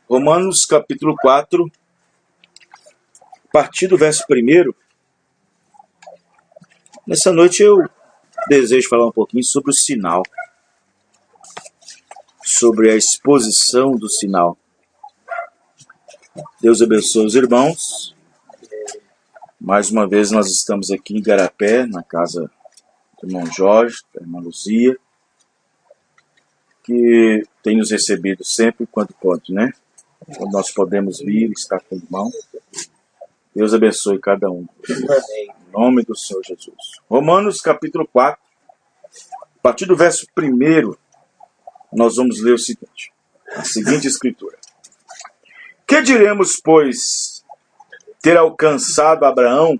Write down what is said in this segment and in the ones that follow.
Romanos capítulo 4, a partir do verso 1. Nessa noite eu desejo falar um pouquinho sobre o sinal, sobre a exposição do sinal. Deus abençoe os irmãos. Mais uma vez nós estamos aqui em Igarapé, na casa do irmão Jorge, da irmã Luzia, que tem nos recebido sempre quando pode, né? Quando nós podemos vir, estar com o irmão. Deus abençoe cada um. Em nome do Senhor Jesus. Romanos capítulo 4, a partir do verso 1, nós vamos ler o seguinte, a seguinte escritura. Que diremos, pois, ter alcançado Abraão,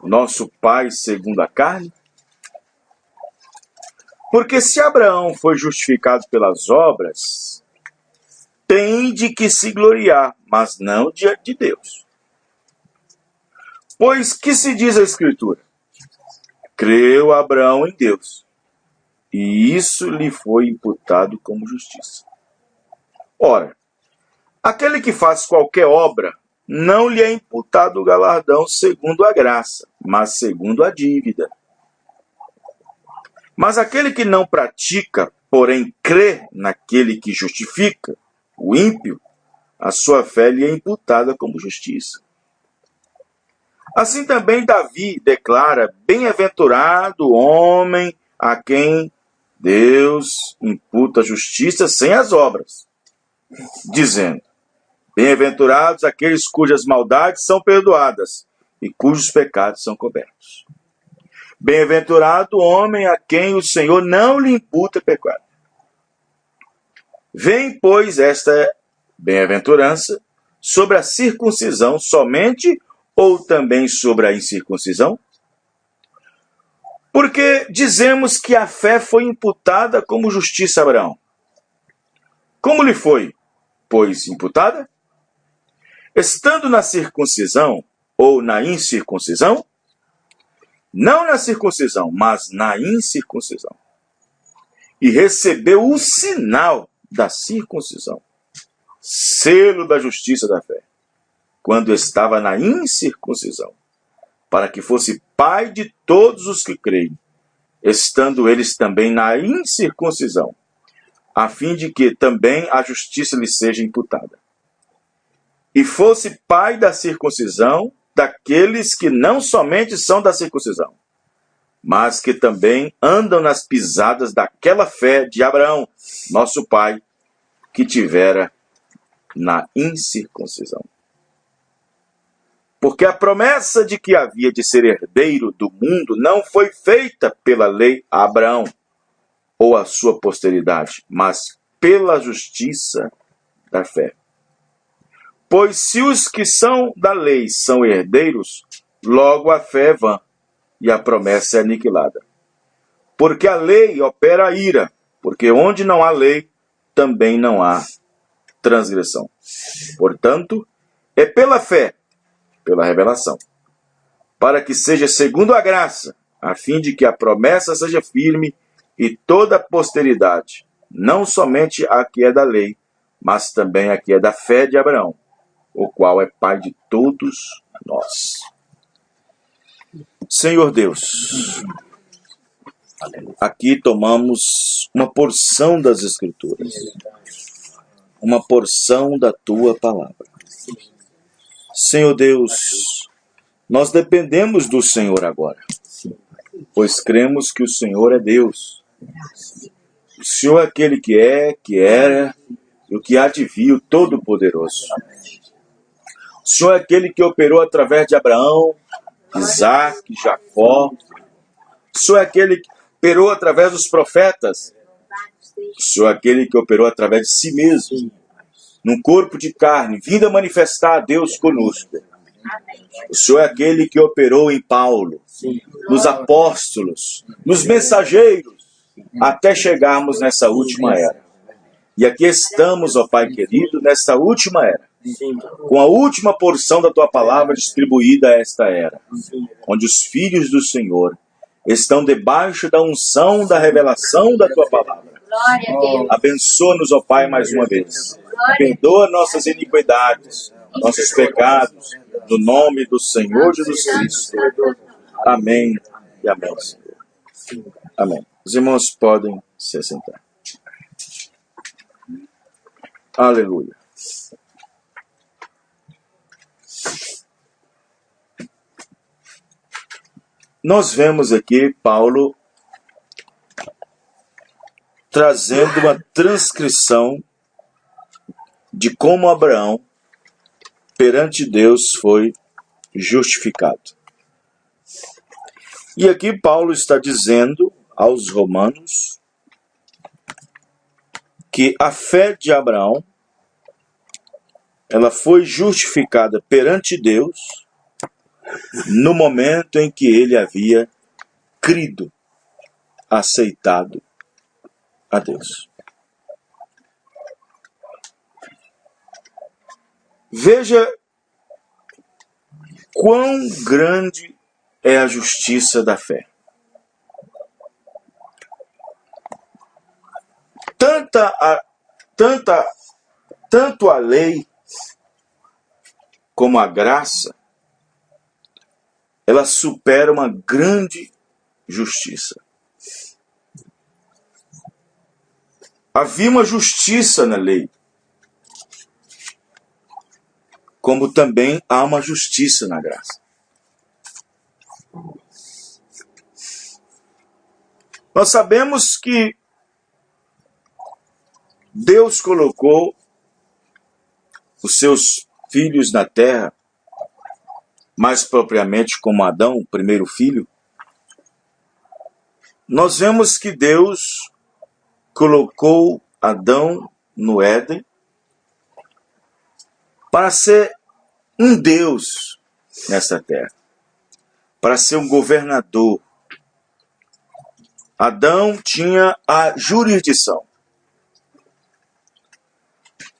nosso pai segundo a carne? Porque se Abraão foi justificado pelas obras, tem de que se gloriar, mas não diante de Deus. Pois que se diz a Escritura? Creu Abraão em Deus, e isso lhe foi imputado como justiça. Ora, aquele que faz qualquer obra, não lhe é imputado o galardão segundo a graça, mas segundo a dívida. Mas aquele que não pratica, porém crê naquele que justifica, o ímpio, a sua fé lhe é imputada como justiça. Assim também Davi declara, bem-aventurado o homem a quem Deus imputa justiça sem as obras, dizendo, bem-aventurados aqueles cujas maldades são perdoadas e cujos pecados são cobertos. Bem-aventurado o homem a quem o Senhor não lhe imputa pecado. Vem, pois, esta bem-aventurança sobre a circuncisão somente ou também sobre a incircuncisão? Porque dizemos que a fé foi imputada como justiça a Abraão. Como lhe foi, pois, imputada? Estando na circuncisão ou na incircuncisão? Não na circuncisão, mas na incircuncisão. E recebeu o sinal da circuncisão, selo da justiça da fé, quando estava na incircuncisão, para que fosse pai de todos os que creem, estando eles também na incircuncisão, a fim de que também a justiça lhe seja imputada. E fosse pai da circuncisão daqueles que não somente são da circuncisão, mas que também andam nas pisadas daquela fé de Abraão, nosso pai, que tivera na incircuncisão. Porque a promessa de que havia de ser herdeiro do mundo não foi feita pela lei a Abraão ou a sua posteridade, mas pela justiça da fé. Pois se os que são da lei são herdeiros, logo a fé é vã e a promessa é aniquilada. Porque a lei opera a ira, porque onde não há lei, também não há transgressão. Portanto, é pela fé, pela revelação, para que seja segundo a graça, a fim de que a promessa seja firme e toda a posteridade, não somente a que é da lei, mas também a que é da fé de Abraão, o qual é pai de todos nós. Senhor Deus, aqui tomamos uma porção das Escrituras, uma porção da Tua Palavra. Senhor Deus, nós dependemos do Senhor agora, pois cremos que o Senhor é Deus. O Senhor é aquele que é, que era e o que há de vir, o Todo-Poderoso. O Senhor é aquele que operou através de Abraão, Isaac, Jacó. O Senhor é aquele que operou através dos profetas. O Senhor é aquele que operou através de si mesmo, num corpo de carne, vindo a manifestar a Deus conosco. O Senhor é aquele que operou em Paulo, nos apóstolos, nos mensageiros, até chegarmos nessa última era. E aqui estamos, ó Pai querido, nessa última era, com a última porção da Tua Palavra distribuída a esta era, onde os filhos do Senhor estão debaixo da unção da revelação da Tua Palavra. Glória a Deus. Abençoa-nos, ó Pai, mais uma vez. Perdoa nossas iniquidades, nossos pecados, no nome do Senhor Jesus Cristo. Amém e amém, Senhor. Amém. Os irmãos podem se assentar. Aleluia. Nós vemos aqui Paulo trazendo uma transcrição de como Abraão, perante Deus, foi justificado. E aqui Paulo está dizendo aos romanos que a fé de Abraão, ela foi justificada perante Deus no momento em que ele havia crido, aceitado a Deus. Veja quão grande é a justiça da fé. Tanto a lei como a graça, ela supera uma grande justiça. Havia uma justiça na lei, como também há uma justiça na graça. Nós sabemos que Deus colocou os seus filhos na terra, mais propriamente como Adão, o primeiro filho. Nós vemos que Deus colocou Adão no Éden para ser um Deus nessa terra, para ser um governador. Adão tinha a jurisdição.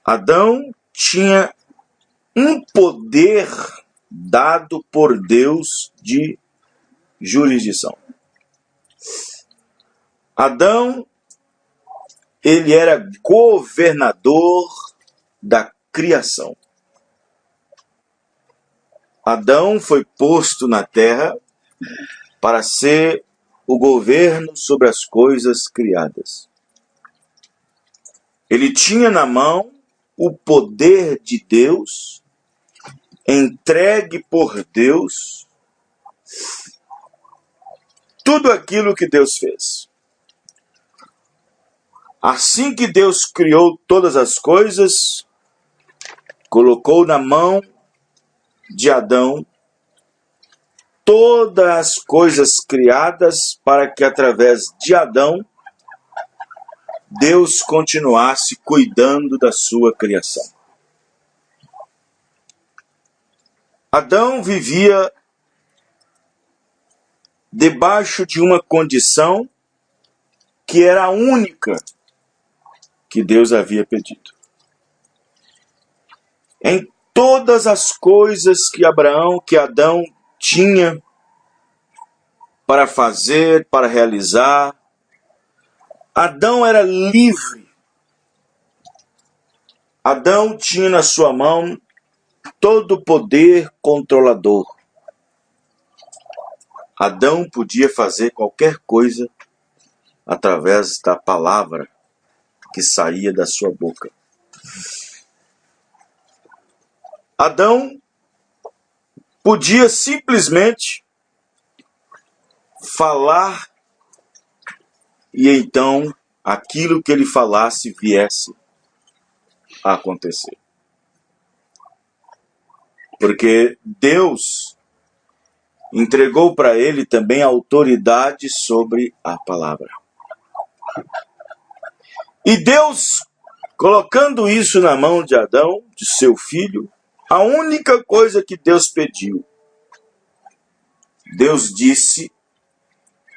Adão tinha um poder dado por Deus de jurisdição. Adão, ele era governador da criação. Adão foi posto na terra para ser o governo sobre as coisas criadas. Ele tinha na mão o poder de Deus, entregue por Deus, tudo aquilo que Deus fez. Assim que Deus criou todas as coisas, colocou na mão de Adão todas as coisas criadas para que através de Adão Deus continuasse cuidando da sua criação. Adão vivia debaixo de uma condição que era a única que Deus havia pedido. Em todas as coisas que Adão tinha para fazer, para realizar, Adão era livre. Adão tinha na sua mão todo o poder controlador. Adão podia fazer qualquer coisa através da palavra que saía da sua boca. Adão podia simplesmente falar e então aquilo que ele falasse viesse a acontecer. Porque Deus entregou para ele também autoridade sobre a palavra. E Deus, colocando isso na mão de Adão, de seu filho, a única coisa que Deus pediu, Deus disse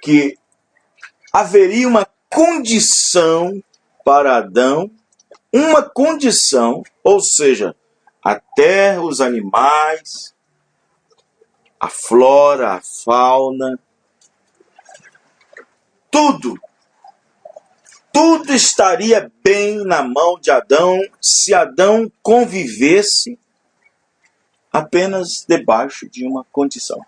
que haveria uma condição para Adão, uma condição, ou seja, a terra, os animais, a flora, a fauna, tudo tudo estaria bem na mão de Adão se Adão convivesse apenas debaixo de uma condição.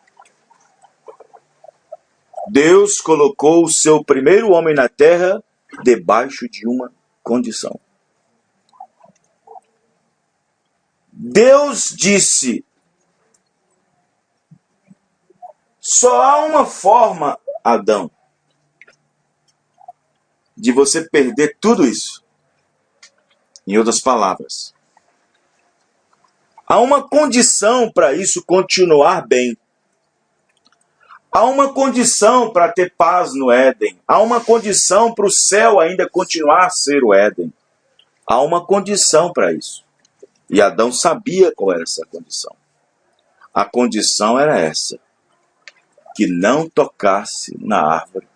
Deus colocou o seu primeiro homem na terra debaixo de uma condição. Deus disse: só há uma forma, Adão, de você perder tudo isso. Em outras palavras, há uma condição para isso continuar bem. Há uma condição para ter paz no Éden. Há uma condição para o céu ainda continuar a ser o Éden. Há uma condição para isso. E Adão sabia qual era essa condição. A condição era essa: que não tocasse na árvore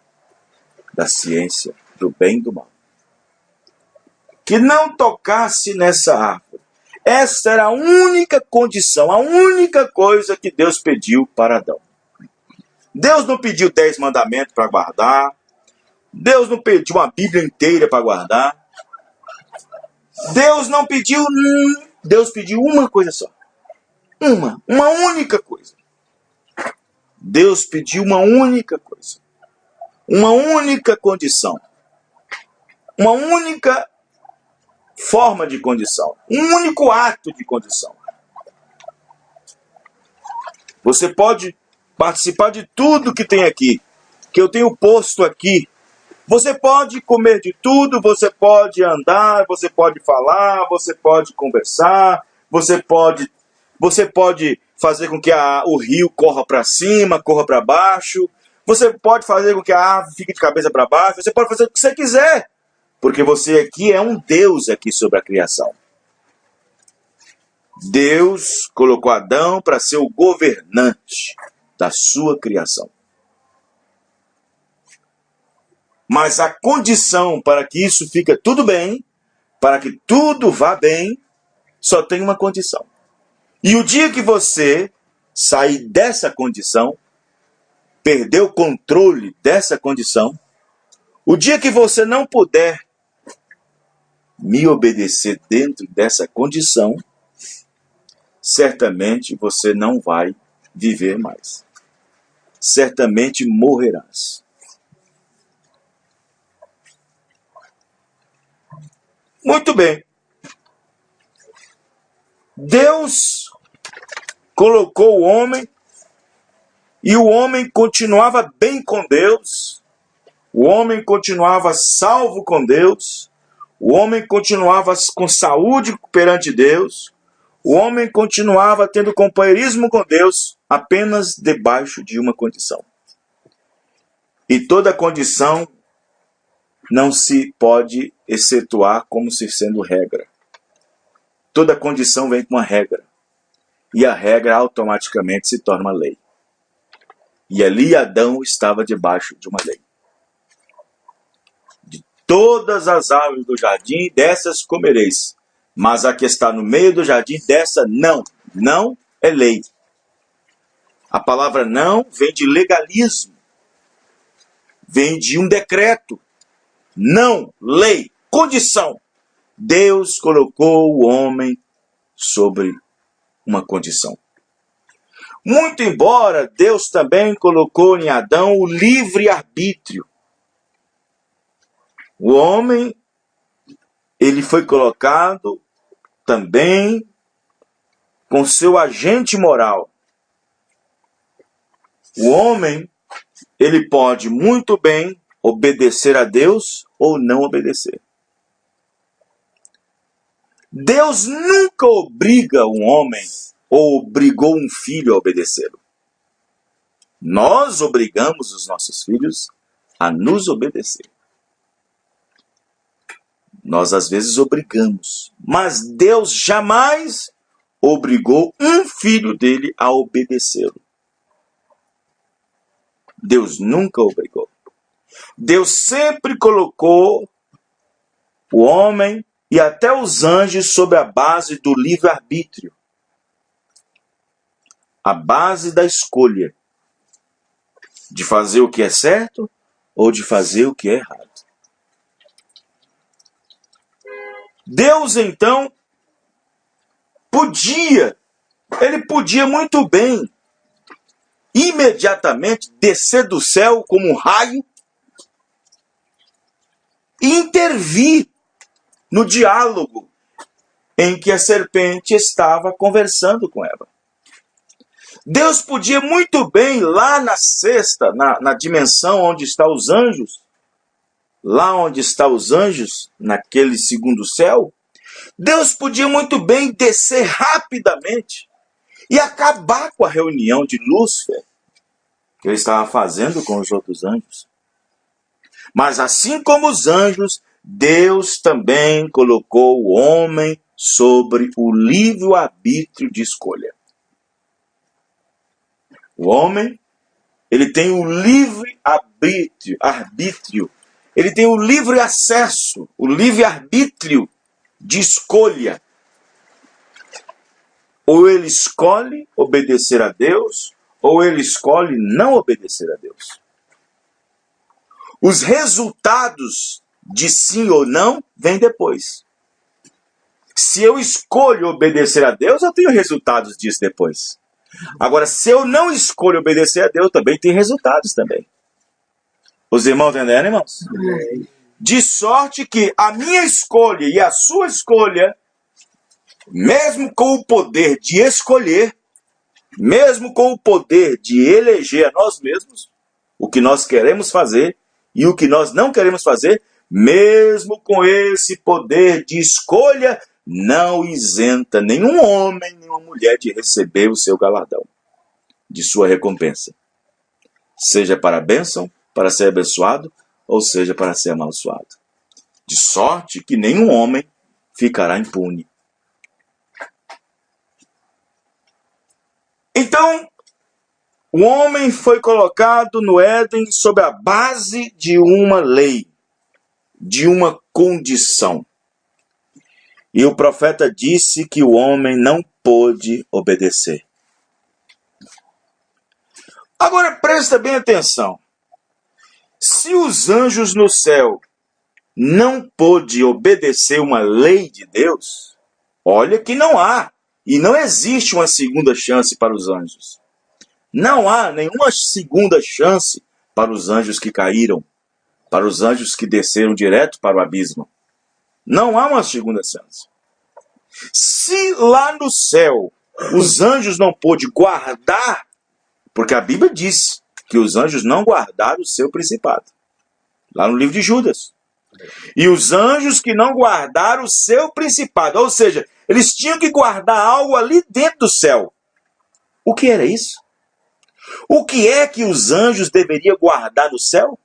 da ciência do bem e do mal. Que não tocasse nessa árvore. Essa era a única condição, a única coisa que Deus pediu para Adão. Deus não pediu 10 mandamentos para guardar. Deus não pediu uma Bíblia inteira para guardar. Deus não pediu... Deus pediu uma coisa só. Uma única coisa. Deus pediu uma única coisa. Uma única condição. Uma única forma de condição. Um único ato de condição. Você pode participar de tudo que tem aqui, que eu tenho posto aqui. Você pode comer de tudo, você pode andar, você pode falar, você pode conversar, você pode fazer com que o rio corra para cima, corra para baixo, você pode fazer com que a árvore fique de cabeça para baixo, você pode fazer o que você quiser, porque você aqui é um Deus aqui sobre a criação. Deus colocou Adão para ser o governante da sua criação. Mas a condição para que isso fique tudo bem, para que tudo vá bem, só tem uma condição. E o dia que você sair dessa condição, perder o controle dessa condição, o dia que você não puder me obedecer dentro dessa condição, certamente você não vai viver mais. Certamente morrerás. Muito bem. Deus colocou o homem e o homem continuava bem com Deus. O homem continuava salvo com Deus. O homem continuava com saúde perante Deus. O homem continuava tendo companheirismo com Deus apenas debaixo de uma condição. E toda condição não se pode excetuar como se sendo regra. Toda condição vem com uma regra. E a regra automaticamente se torna uma lei. E ali Adão estava debaixo de uma lei. De todas as árvores do jardim, dessas comereis. Mas a que está no meio do jardim, dessa não. Não é lei. A palavra não vem de legalismo. Vem de um decreto. Não, lei, condição. Deus colocou o homem sobre uma condição. Muito embora Deus também colocou em Adão o livre-arbítrio. O homem, ele foi colocado também com seu agente moral. O homem, ele pode muito bem obedecer a Deus ou não obedecer. Deus nunca obriga um homem ou obrigou um filho a obedecê-lo. Nós obrigamos os nossos filhos a nos obedecer. Nós às vezes obrigamos, mas Deus jamais obrigou um filho dele a obedecê-lo. Deus nunca obrigou. Deus sempre colocou o homem e até os anjos sobre a base do livre-arbítrio. A base da escolha de fazer o que é certo ou de fazer o que é errado. Deus, então, ele podia muito bem, imediatamente, descer do céu como um raio e intervir no diálogo em que a serpente estava conversando com Eva. Deus podia muito bem, lá na sexta, na dimensão onde estão os anjos, lá onde estão os anjos, naquele segundo céu, Deus podia muito bem descer rapidamente e acabar com a reunião de Lúcifer que ele estava fazendo com os outros anjos. Mas assim como os anjos, Deus também colocou o homem sobre o livre-arbítrio de escolha. O homem, ele tem o livre-arbítrio, ele tem o livre acesso, o livre-arbítrio de escolha. Ou ele escolhe obedecer a Deus, ou ele escolhe não obedecer a Deus. Os resultados de sim ou não vêm depois. Se eu escolho obedecer a Deus, eu tenho resultados disso depois. Agora, se eu não escolho obedecer a Deus, também tem resultados também. Os irmãos entenderam, irmãos? De sorte que a minha escolha e a sua escolha, mesmo com o poder de escolher, mesmo com o poder de eleger a nós mesmos, o que nós queremos fazer e o que nós não queremos fazer, mesmo com esse poder de escolha, não isenta nenhum homem, nenhuma mulher de receber o seu galardão, de sua recompensa. Seja para a bênção, para ser abençoado, ou seja para ser amaldiçoado. De sorte que nenhum homem ficará impune. Então, o homem foi colocado no Éden sob a base de uma lei, de uma condição. E o profeta disse que o homem não pôde obedecer. Agora presta bem atenção. Se os anjos no céu não pôde obedecer uma lei de Deus, olha que não há e não existe uma segunda chance para os anjos. Não há nenhuma segunda chance para os anjos que caíram, para os anjos que desceram direto para o abismo. Não há uma segunda chance. Se lá no céu os anjos não pôde guardar, porque a Bíblia diz que os anjos não guardaram o seu principado, lá no livro de Judas. E os anjos que não guardaram o seu principado, ou seja, eles tinham que guardar algo ali dentro do céu. O que era isso? O que é que os anjos deveriam guardar no céu?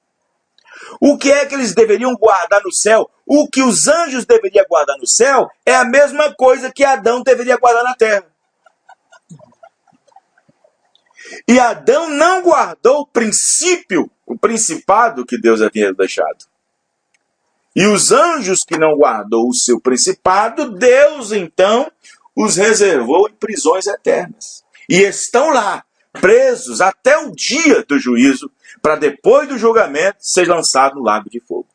O que é que eles deveriam guardar no céu? O que os anjos deveriam guardar no céu é a mesma coisa que Adão deveria guardar na terra. E Adão não guardou o princípio, o principado que Deus havia deixado. E os anjos que não guardou o seu principado, Deus então os reservou em prisões eternas. E estão lá, presos até o dia do juízo, para depois do julgamento ser lançado no lago de fogo.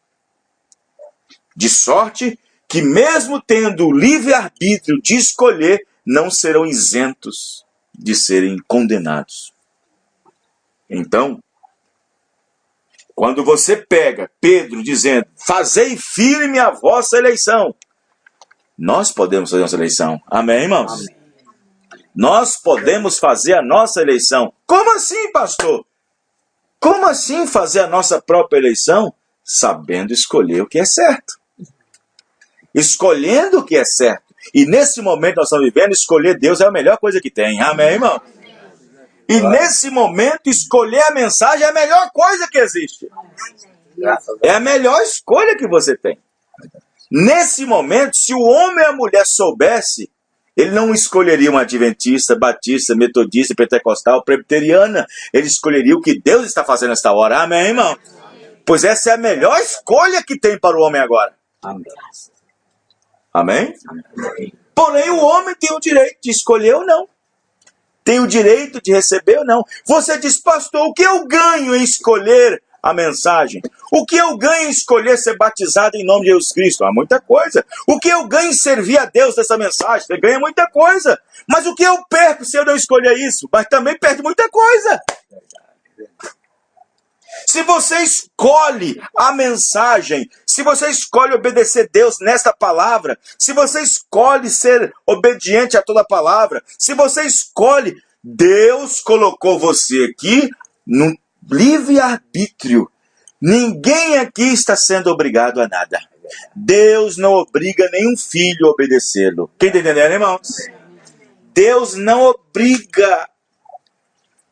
De sorte que mesmo tendo o livre-arbítrio de escolher, não serão isentos de serem condenados. Então, quando você pega Pedro dizendo, fazei firme a vossa eleição, nós podemos fazer a nossa eleição. Amém, irmãos? Amém. Nós podemos fazer a nossa eleição. Como assim, pastor? Como assim fazer a nossa própria eleição? Sabendo escolher o que é certo. Escolhendo o que é certo. E nesse momento nós estamos vivendo, escolher Deus é a melhor coisa que tem. Amém, irmão? E nesse momento, escolher a mensagem é a melhor coisa que existe. É a melhor escolha que você tem. Nesse momento, se o homem e a mulher soubesse, ele não escolheria uma adventista, batista, metodista, pentecostal, presbiteriana. Ele escolheria o que Deus está fazendo nesta hora. Amém, irmão? Pois essa é a melhor escolha que tem para o homem agora. Amém? Porém, o homem tem o direito de escolher ou não. Tem o direito de receber ou não. Você diz, pastor, o que eu ganho em escolher a mensagem? O que eu ganho em escolher ser batizado em nome de Jesus Cristo? Há muita coisa. O que eu ganho em servir a Deus dessa mensagem? Você ganha muita coisa. Mas o que eu perco se eu não escolher isso? Mas também perde muita coisa. Se você escolhe a mensagem, se você escolhe obedecer a Deus nesta palavra, se você escolhe ser obediente a toda a palavra, se você escolhe, Deus colocou você aqui no livre-arbítrio. Ninguém aqui está sendo obrigado a nada. Deus não obriga nenhum filho a obedecê-lo. Quem está entendendo, irmãos? Deus não obriga.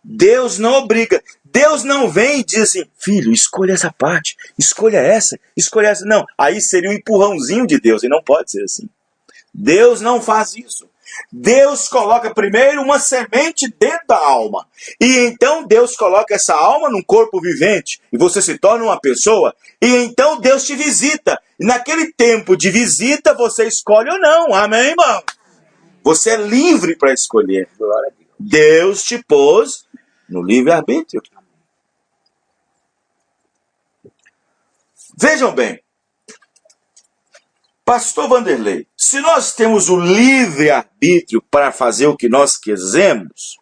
Deus não obriga. Deus não vem e diz assim, filho, escolha essa parte, escolha essa. Não, aí seria um empurrãozinho de Deus, e não pode ser assim. Deus não faz isso. Deus coloca primeiro uma semente dentro da alma. E então Deus coloca essa alma num corpo vivente. E você se torna uma pessoa. E então Deus te visita. E naquele tempo de visita, você escolhe ou não. Amém, irmão? Você é livre para escolher. Deus te pôs no livre-arbítrio. Vejam bem. Pastor Vanderlei, se nós temos o livre-arbítrio para fazer o que nós queremos,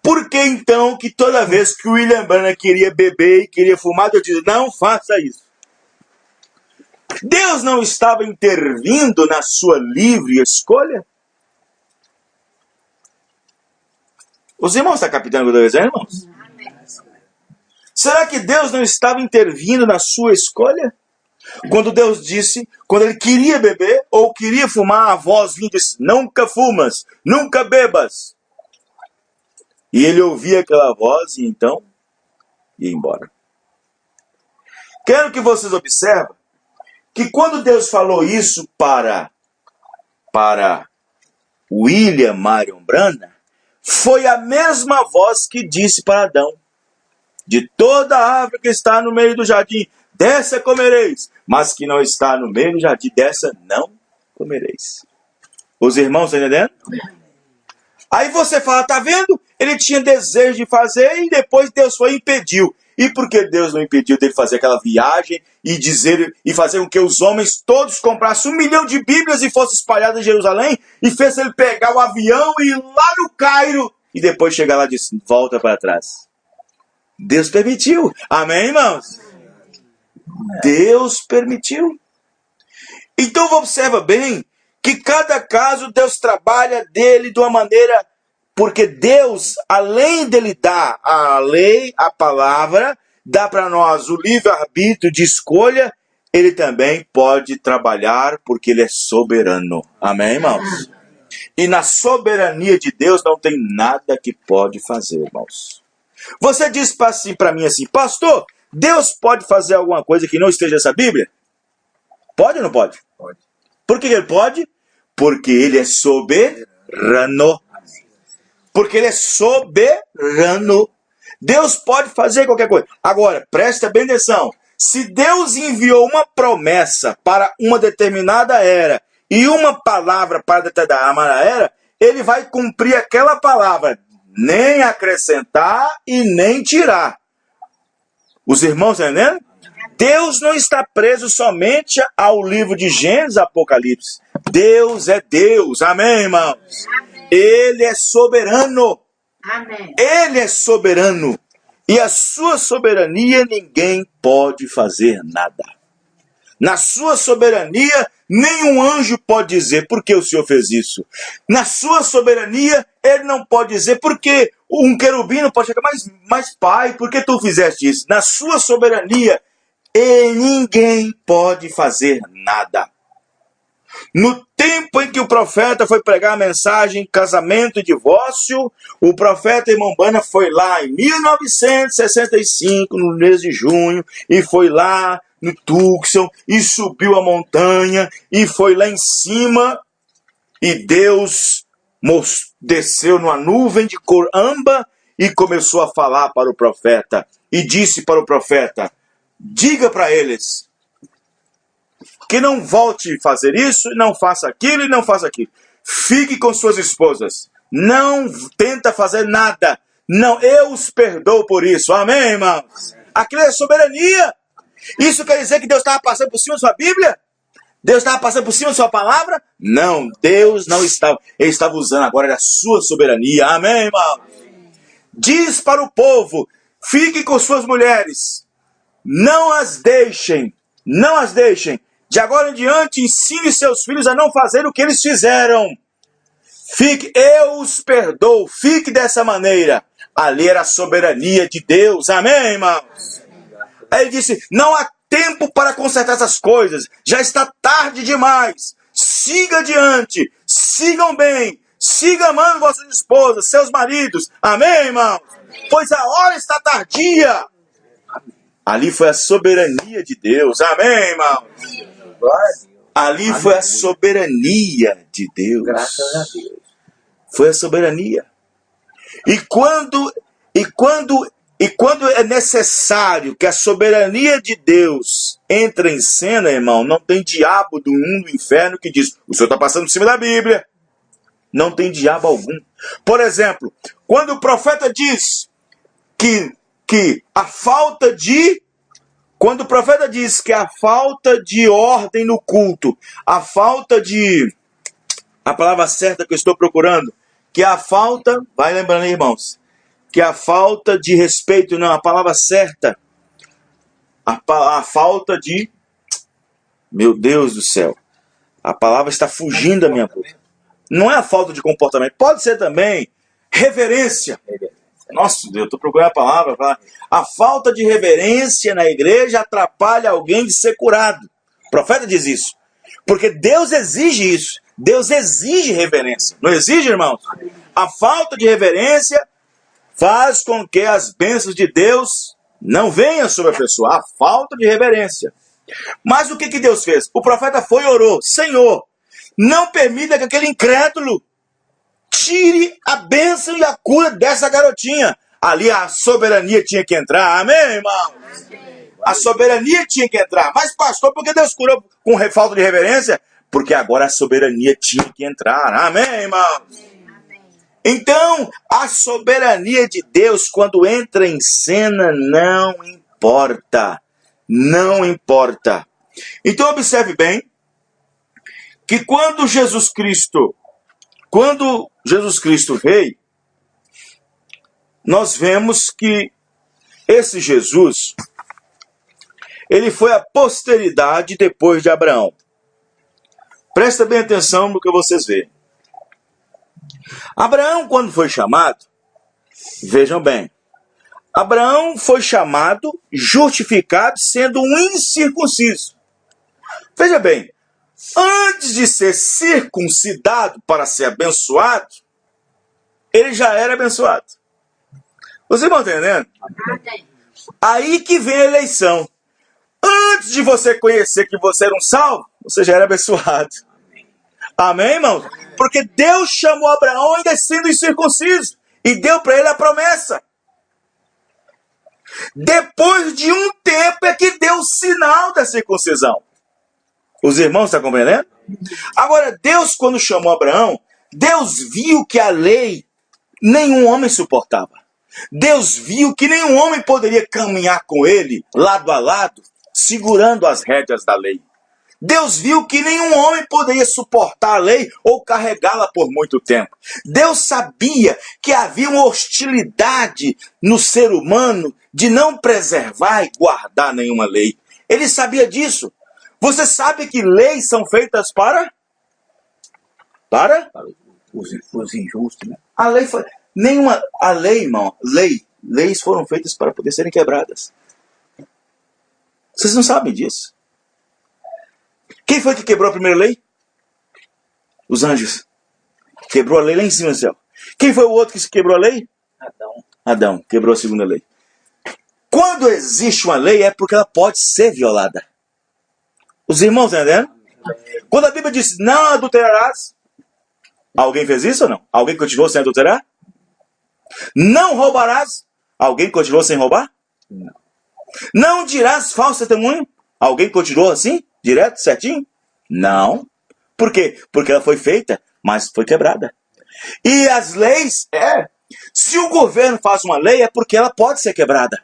por que então que toda vez que o William Branham queria beber e queria fumar, Deus diz, não faça isso? Deus não estava intervindo na sua livre escolha? Os irmãos estão captando o que eu estou dizendo, irmãos? Será que Deus não estava intervindo na sua escolha? Quando Deus disse, quando ele queria beber ou queria fumar, a voz vinha e disse, nunca fumas, nunca bebas. E ele ouvia aquela voz e então ia embora. Quero que vocês observem que quando Deus falou isso para William Marion Branham, foi a mesma voz que disse para Adão, de toda árvore que está no meio do jardim, dessa comereis, mas que não está no meio do jardim, dessa não comereis. Os irmãos estão entendendo? Aí você fala, tá vendo? Ele tinha desejo de fazer e depois Deus foi e impediu. E por que Deus não impediu dele fazer aquela viagem e fazer com que os homens todos comprassem 1 milhão de Bíblias e fossem espalhadas em Jerusalém e fez ele pegar o avião e ir lá no Cairo e depois chegar lá e disse, volta para trás. Deus permitiu. Amém, irmãos? Deus permitiu. Então observa bem que cada caso Deus trabalha dele de uma maneira, porque Deus, além dele dar a lei, a palavra, dá para nós o livre-arbítrio de escolha, ele também pode trabalhar porque ele é soberano. Amém, irmãos? E na soberania de Deus não tem nada que pode fazer, irmãos. Você diz assim para mim assim, pastor, Deus pode fazer alguma coisa que não esteja nessa Bíblia? Pode ou não pode? Pode. Por que ele pode? Porque ele é soberano. Porque ele é soberano. Deus pode fazer qualquer coisa. Agora, presta bem atenção. Se Deus enviou uma promessa para uma determinada era e uma palavra para determinada era, ele vai cumprir aquela palavra, nem acrescentar e nem tirar. Os irmãos estão entendendo? Deus não está preso somente ao livro de Gênesis e Apocalipse. Deus é Deus. Amém, irmãos? Amém. Ele é soberano. Amém. Ele é soberano. E a sua soberania ninguém pode fazer nada. Na sua soberania, nenhum anjo pode dizer por que o Senhor fez isso. Na sua soberania, ele não pode dizer por que um querubim não pode chegar, mas pai, por que tu fizeste isso? Na sua soberania, ninguém pode fazer nada. No tempo em que o profeta foi pregar a mensagem casamento e divórcio, o profeta irmão Branham foi lá em 1965, no mês de junho, e foi lá no Tucson, e subiu a montanha, e foi lá em cima, e Deus desceu numa nuvem de cor âmbar, e começou a falar para o profeta, e disse para o profeta, diga para eles, que não volte a fazer isso, não faça aquilo e não faça aquilo. Fique com suas esposas. Não tenta fazer nada. Não, eu os perdoo por isso. Amém, irmãos? Aquilo é soberania. Isso quer dizer que Deus estava passando por cima da sua Bíblia? Deus estava passando por cima da sua palavra? Não, Deus não estava. Ele estava usando agora a sua soberania. Amém, irmão? Diz para o povo, fiquem com suas mulheres. Não as deixem. Não as deixem. De agora em diante, ensine seus filhos a não fazer o que eles fizeram. Eu os perdoo. Fique dessa maneira. Ali era a soberania de Deus. Amém, irmãos? Aí ele disse, não há tempo para consertar essas coisas. Já está tarde demais. Siga adiante. Sigam bem. Siga amando vossas esposas, seus maridos. Amém, irmãos? Pois a hora está tardia. Ali foi a soberania de Deus. Amém, irmãos? Ali foi a soberania de Deus. Graças a Deus. Foi a soberania. E quando é necessário que a soberania de Deus entre em cena, irmão, não tem diabo do mundo do inferno que diz, o senhor está passando por cima da Bíblia. Não tem diabo algum. Por exemplo, quando o profeta diz que a falta de... Quando o profeta diz que a falta de ordem no culto, a falta de... A palavra certa que eu estou procurando, que a falta... Vai lembrando aí, irmãos. Que a falta de respeito, não, a palavra certa, a falta de... Meu Deus do céu. A palavra está fugindo da minha boca. Não é a falta de comportamento. Pode ser também reverência. Nossa Deus, eu estou procurando a palavra. A falta de reverência na igreja atrapalha alguém de ser curado. O profeta diz isso. Porque Deus exige isso. Deus exige reverência. Não exige, irmãos? A falta de reverência faz com que as bênçãos de Deus não venham sobre a pessoa. A falta de reverência. Mas o que Deus fez? O profeta foi e orou. Senhor, não permita que aquele incrédulo tire a bênção e a cura dessa garotinha. Ali a soberania tinha que entrar. Amém, irmão? A soberania tinha que entrar. Mas, pastor, por que Deus curou com falta de reverência? Porque agora a soberania tinha que entrar. Amém, irmão? Então, a soberania de Deus, quando entra em cena, não importa. Não importa. Então, observe bem que quando Jesus Cristo veio, nós vemos que esse Jesus, ele foi a posteridade depois de Abraão. Presta bem atenção no que vocês veem. Abraão, quando foi chamado, vejam bem, Abraão foi chamado, justificado, sendo um incircunciso. Veja bem, antes de ser circuncidado para ser abençoado, ele já era abençoado. Vocês estão entendendo? Aí que vem a eleição. Antes de você conhecer que você era um salvo, você já era abençoado. Amém, irmãos? Porque Deus chamou Abraão ainda sendo incircunciso e deu para ele a promessa. Depois de um tempo é que deu o sinal da circuncisão. Os irmãos estão compreendendo? Agora, Deus, quando chamou Abraão, Deus viu que a lei nenhum homem suportava. Deus viu que nenhum homem poderia caminhar com ele, lado a lado, segurando as rédeas da lei. Deus viu que nenhum homem poderia suportar a lei ou carregá-la por muito tempo. Deus sabia que havia uma hostilidade no ser humano de não preservar e guardar nenhuma lei. Ele sabia disso. Você sabe que leis são feitas para os injustos, né? A lei foi... A lei, irmão, leis foram feitas para poder serem quebradas. Vocês não sabem disso. Quem foi que quebrou a primeira lei? Os anjos. Quebrou a lei lá em cima do céu. Quem foi o outro que quebrou a lei? Adão quebrou a segunda lei. Quando existe uma lei é porque ela pode ser violada. Os irmãos estão entendendo? Quando a Bíblia diz não adulterarás, alguém fez isso ou não? Alguém continuou sem adulterar? Não roubarás, alguém continuou sem roubar? Não. Não dirás falso testemunho, alguém continuou assim, direto, certinho? Não. Por quê? Porque ela foi feita, mas foi quebrada. E as leis, Se o governo faz uma lei, é porque ela pode ser quebrada.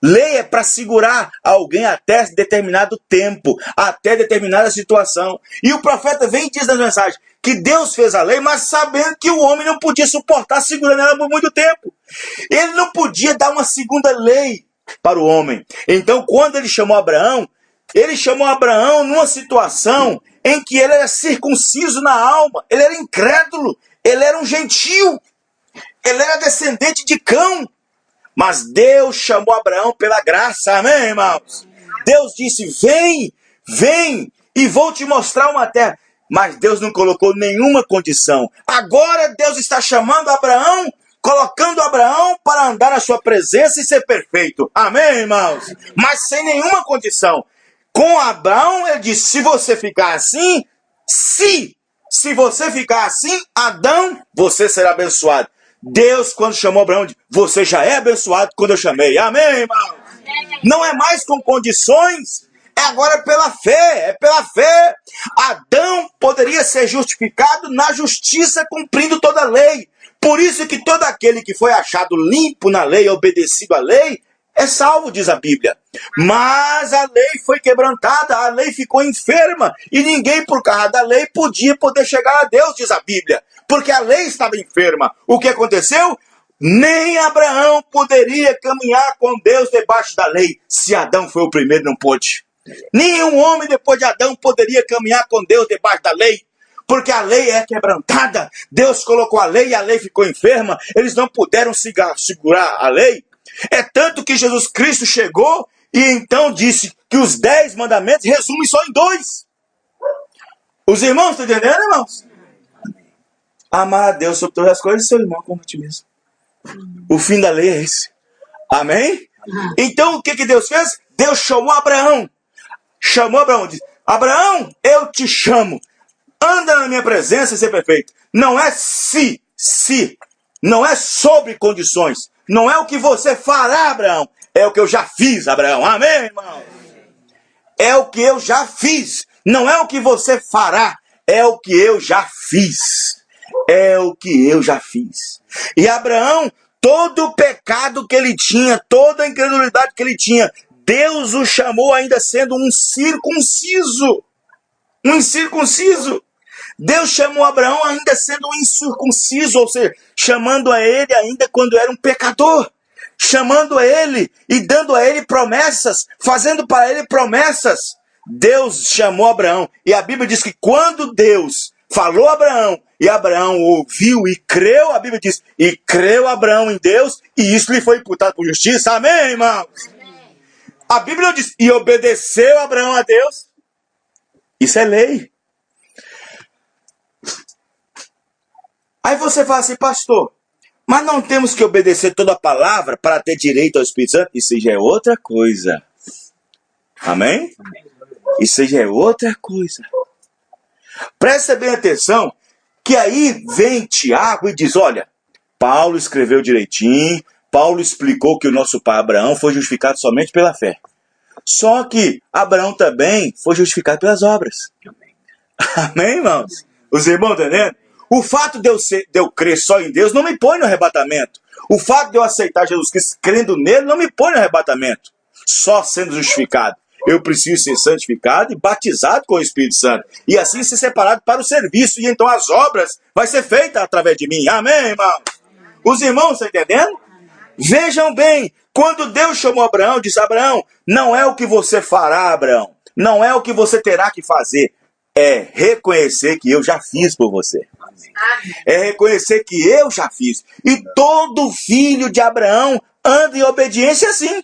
Lei é para segurar alguém até determinado tempo, até determinada situação. E o profeta vem e diz na mensagem que Deus fez a lei, mas sabendo que o homem não podia suportar segurando ela por muito tempo. Ele não podia dar uma segunda lei para o homem. Então, quando ele chamou Abraão numa situação em que ele era circunciso na alma, ele era incrédulo, ele era um gentio, ele era descendente de Cão. Mas Deus chamou Abraão pela graça, amém, irmãos? Deus disse, vem, e vou te mostrar uma terra. Mas Deus não colocou nenhuma condição. Agora Deus está chamando Abraão, colocando Abraão para andar na sua presença e ser perfeito. Amém, irmãos? Mas sem nenhuma condição. Com Abraão, ele disse, se você ficar assim, se você ficar assim, Adão, você será abençoado. Deus, quando chamou Abraão, disse, você já é abençoado quando eu chamei. Amém, irmão? Não é mais com condições, é agora pela fé, é pela fé. Adão poderia ser justificado na justiça, cumprindo toda a lei. Por isso que todo aquele que foi achado limpo na lei, obedecido à lei, é salvo, diz a Bíblia. Mas a lei foi quebrantada, a lei ficou enferma, e ninguém por causa da lei poder chegar a Deus, diz a Bíblia. Porque a lei estava enferma. O que aconteceu? Nem Abraão poderia caminhar com Deus debaixo da lei. Se Adão foi o primeiro, não pôde. Nenhum homem depois de Adão poderia caminhar com Deus debaixo da lei. Porque a lei é quebrantada. Deus colocou a lei e a lei ficou enferma. Eles não puderam segurar a lei. É tanto que Jesus Cristo chegou e então disse que os 10 mandamentos resumem só em 2. Os irmãos, estão entendendo, irmãos? Amar a Deus sobre todas as coisas e seu irmão como a ti mesmo. O fim da lei é esse. Amém? Então o que Deus fez? Deus chamou Abraão. Disse, Abraão, eu te chamo. Anda na minha presença e ser perfeito. Não é se. Não é sobre condições. Não é o que você fará, Abraão. É o que eu já fiz, Abraão. Amém, irmão? É o que eu já fiz. Não é o que você fará. É o que eu já fiz. É o que eu já fiz. E Abraão, todo o pecado que ele tinha, toda a incredulidade que ele tinha, Deus o chamou ainda sendo um circunciso. Um incircunciso. Deus chamou Abraão ainda sendo um incircunciso, ou seja, chamando a ele ainda quando era um pecador. Chamando a ele e dando a ele promessas, fazendo para ele promessas. Deus chamou Abraão. E a Bíblia diz que quando Deus falou a Abraão, e Abraão ouviu e creu, a Bíblia diz, e creu Abraão em Deus, e isso lhe foi imputado por justiça. Amém, irmãos? Amém. A Bíblia diz, e obedeceu Abraão a Deus. Isso é lei. Aí você fala assim, pastor, mas não temos que obedecer toda a palavra para ter direito ao Espírito Santo? Isso já é outra coisa. Amém? Isso já é outra coisa. Presta bem atenção, que aí vem Tiago e diz, olha, Paulo escreveu direitinho, Paulo explicou que o nosso pai Abraão foi justificado somente pela fé. Só que Abraão também foi justificado pelas obras. Amém, irmãos? Os irmãos entendendo? O fato de eu crer só em Deus não me põe no arrebatamento. O fato de eu aceitar Jesus Cristo crendo nele não me põe no arrebatamento. Só sendo justificado. Eu preciso ser santificado e batizado com o Espírito Santo. E assim ser separado para o serviço. E então as obras vai ser feitas através de mim. Amém, irmãos? Os irmãos estão entendendo? Vejam bem. Quando Deus chamou Abraão, disse, Abraão, não é o que você fará, Abraão. Não é o que você terá que fazer. É reconhecer que eu já fiz por você. É reconhecer que eu já fiz. E todo filho de Abraão anda em obediência assim.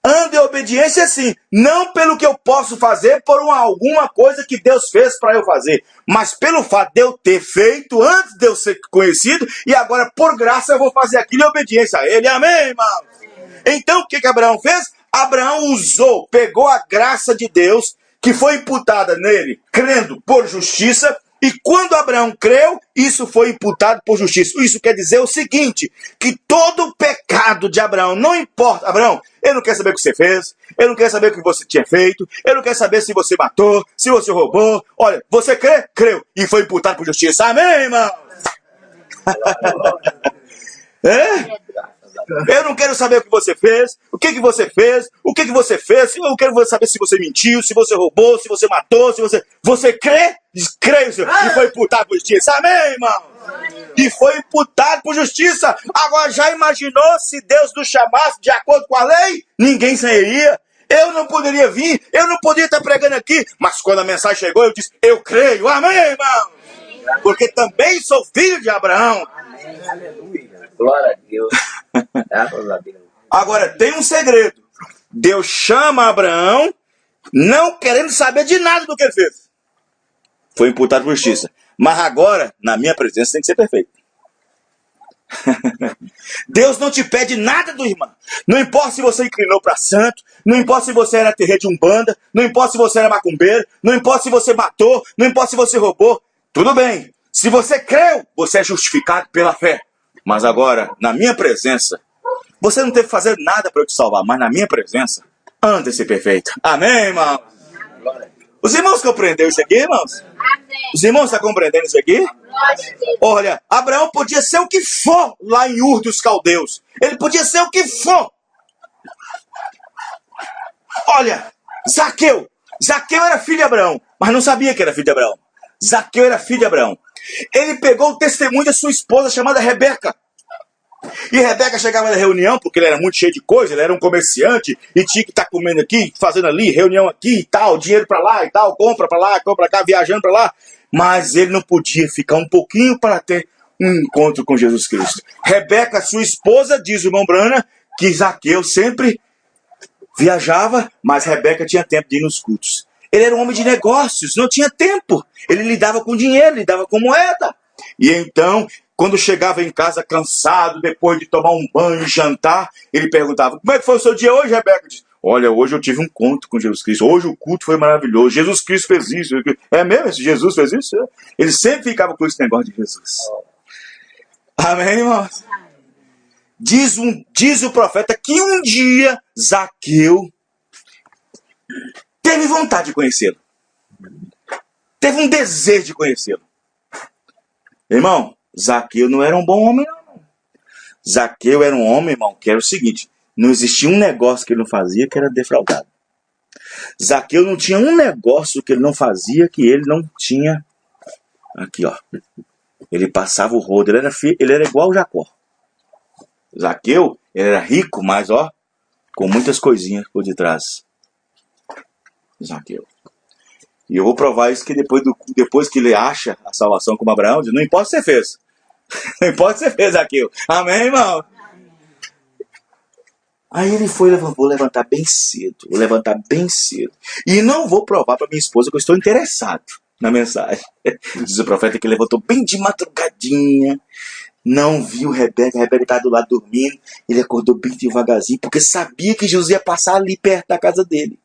Anda em obediência assim. Não pelo que eu posso fazer por alguma coisa que Deus fez para eu fazer. Mas pelo fato de eu ter feito antes de eu ser conhecido. E agora por graça eu vou fazer aquilo em obediência a ele. Amém, irmãos? Então o que Abraão fez? Abraão pegou a graça de Deus que foi imputada nele, crendo por justiça, e quando Abraão creu, isso foi imputado por justiça. Isso quer dizer o seguinte, que todo o pecado de Abraão, não importa, Abraão, ele não quer saber o que você fez, ele não quer saber o que você tinha feito, ele não quer saber se você matou, se você roubou, olha, você crê? Creu, e foi imputado por justiça. Amém, irmão? Eu não quero saber o que você fez, o que você fez, o que você fez. Eu quero saber se você mentiu, se você roubou, se você matou, se você... Você crê? Diz, creio, Senhor. E foi imputado por justiça. Amém, irmão? E foi imputado por justiça. Agora, já imaginou se Deus nos chamasse de acordo com a lei? Ninguém sairia. Eu não poderia vir, eu não poderia estar pregando aqui. Mas quando a mensagem chegou, eu disse, eu creio. Amém, irmão? Porque também sou filho de Abraão. Amém, aleluia. Glória a Deus. Graças a Deus. Agora, tem um segredo. Deus chama Abraão, não querendo saber de nada do que ele fez. Foi imputado por justiça. Mas agora, na minha presença, tem que ser perfeito. Deus não te pede nada do irmão. Não importa se você inclinou para santo, não importa se você era terreiro de umbanda, não importa se você era macumbeiro, não importa se você matou, não importa se você roubou. Tudo bem. Se você creu, você é justificado pela fé. Mas agora, na minha presença, você não teve que fazer nada para eu te salvar, mas na minha presença, anda esse perfeito. Amém, irmão? Os irmãos compreenderam isso aqui, irmãos? Os irmãos estão compreendendo isso aqui? Olha, Abraão podia ser o que for lá em Ur dos Caldeus. Ele podia ser o que for. Olha, Zaqueu. Zaqueu era filho de Abraão, mas não sabia que era filho de Abraão. Zaqueu era filho de Abraão. Ele pegou o testemunho da sua esposa chamada Rebeca. E Rebeca chegava na reunião, porque ele era muito cheio de coisa, ele era um comerciante, e tinha que estar comendo aqui, fazendo ali, reunião aqui e tal, dinheiro pra lá e tal, compra pra lá, compra pra cá, viajando pra lá. Mas ele não podia ficar um pouquinho para ter um encontro com Jesus Cristo. Rebeca, sua esposa, diz o irmão Brana, que Zaqueu sempre viajava, mas Rebeca tinha tempo de ir nos cultos. Ele era um homem de negócios, não tinha tempo. Ele lidava com dinheiro, lidava com moeda. E então, quando chegava em casa cansado, depois de tomar um banho e jantar, ele perguntava, como é que foi o seu dia hoje, Rebeca? Disse, olha, hoje eu tive um encontro com Jesus Cristo. Hoje o culto foi maravilhoso. Jesus Cristo fez isso. É mesmo? Esse Jesus fez isso? Ele sempre ficava com esse negócio de Jesus. Amém, irmãos? Diz o profeta que um dia Zaqueu teve vontade de conhecê-lo. Teve um desejo de conhecê-lo. Irmão, Zaqueu não era um bom homem, não. Zaqueu era um homem, irmão, que era o seguinte, não existia um negócio que ele não fazia que era defraudado. Zaqueu não tinha um negócio que ele não fazia que ele não tinha. Aqui, ó. Ele passava o rodo, ele era igual o Jacó. Zaqueu, ele era rico, mas, ó, com muitas coisinhas por detrás. Zaqueu. E eu vou provar isso que depois que ele acha a salvação como Abraão, diz, não importa o que você fez. Não importa o que você fez, Zaqueu. Amém, irmão? Aí ele foi, vou levantar bem cedo. Vou levantar bem cedo. E não vou provar para minha esposa que eu estou interessado na mensagem. Diz o profeta que levantou bem de madrugadinha. Não viu Rebeca. Rebeca estava do lado dormindo. Ele acordou bem devagarzinho, porque sabia que Jesus ia passar ali perto da casa dele.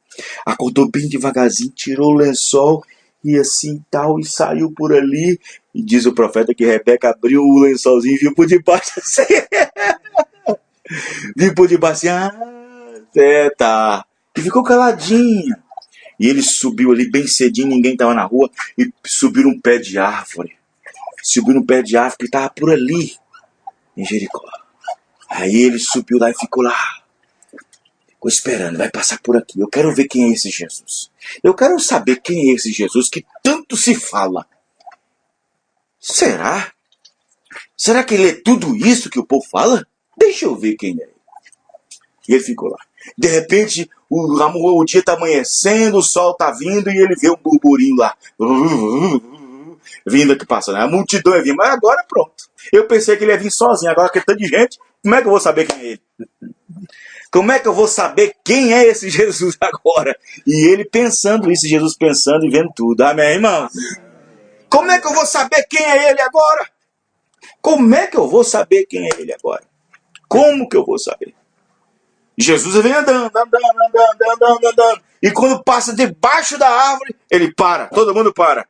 Acordou bem devagarzinho, tirou o lençol e assim tal, e saiu por ali. E diz o profeta que Rebeca abriu o lençolzinho e viu por debaixo assim. Viu por debaixo assim, tá. E ficou caladinha. E ele subiu ali bem cedinho, ninguém estava na rua, e subiu num pé de árvore. Subiu num pé de árvore que estava por ali, em Jericó. Aí ele subiu lá e ficou lá. Ficou esperando, vai passar por aqui. Eu quero ver quem é esse Jesus. Eu quero saber quem é esse Jesus que tanto se fala. Será? Será que ele é tudo isso que o povo fala? Deixa eu ver quem é. E ele ficou lá. De repente, o dia está amanhecendo, o sol está vindo e ele vê um burburinho lá. Vindo aqui passando. A multidão ia vir, mas agora pronto. Eu pensei que ele ia vir sozinho, agora que é tanta gente, como é que eu vou saber quem é ele? Como é que eu vou saber quem é esse Jesus agora? E ele pensando isso, Jesus pensando e vendo tudo. Amém, irmãos? Como é que eu vou saber quem é ele agora? Como é que eu vou saber quem é ele agora? Como que eu vou saber? Jesus vem andando. E quando passa debaixo da árvore, ele para. Todo mundo para.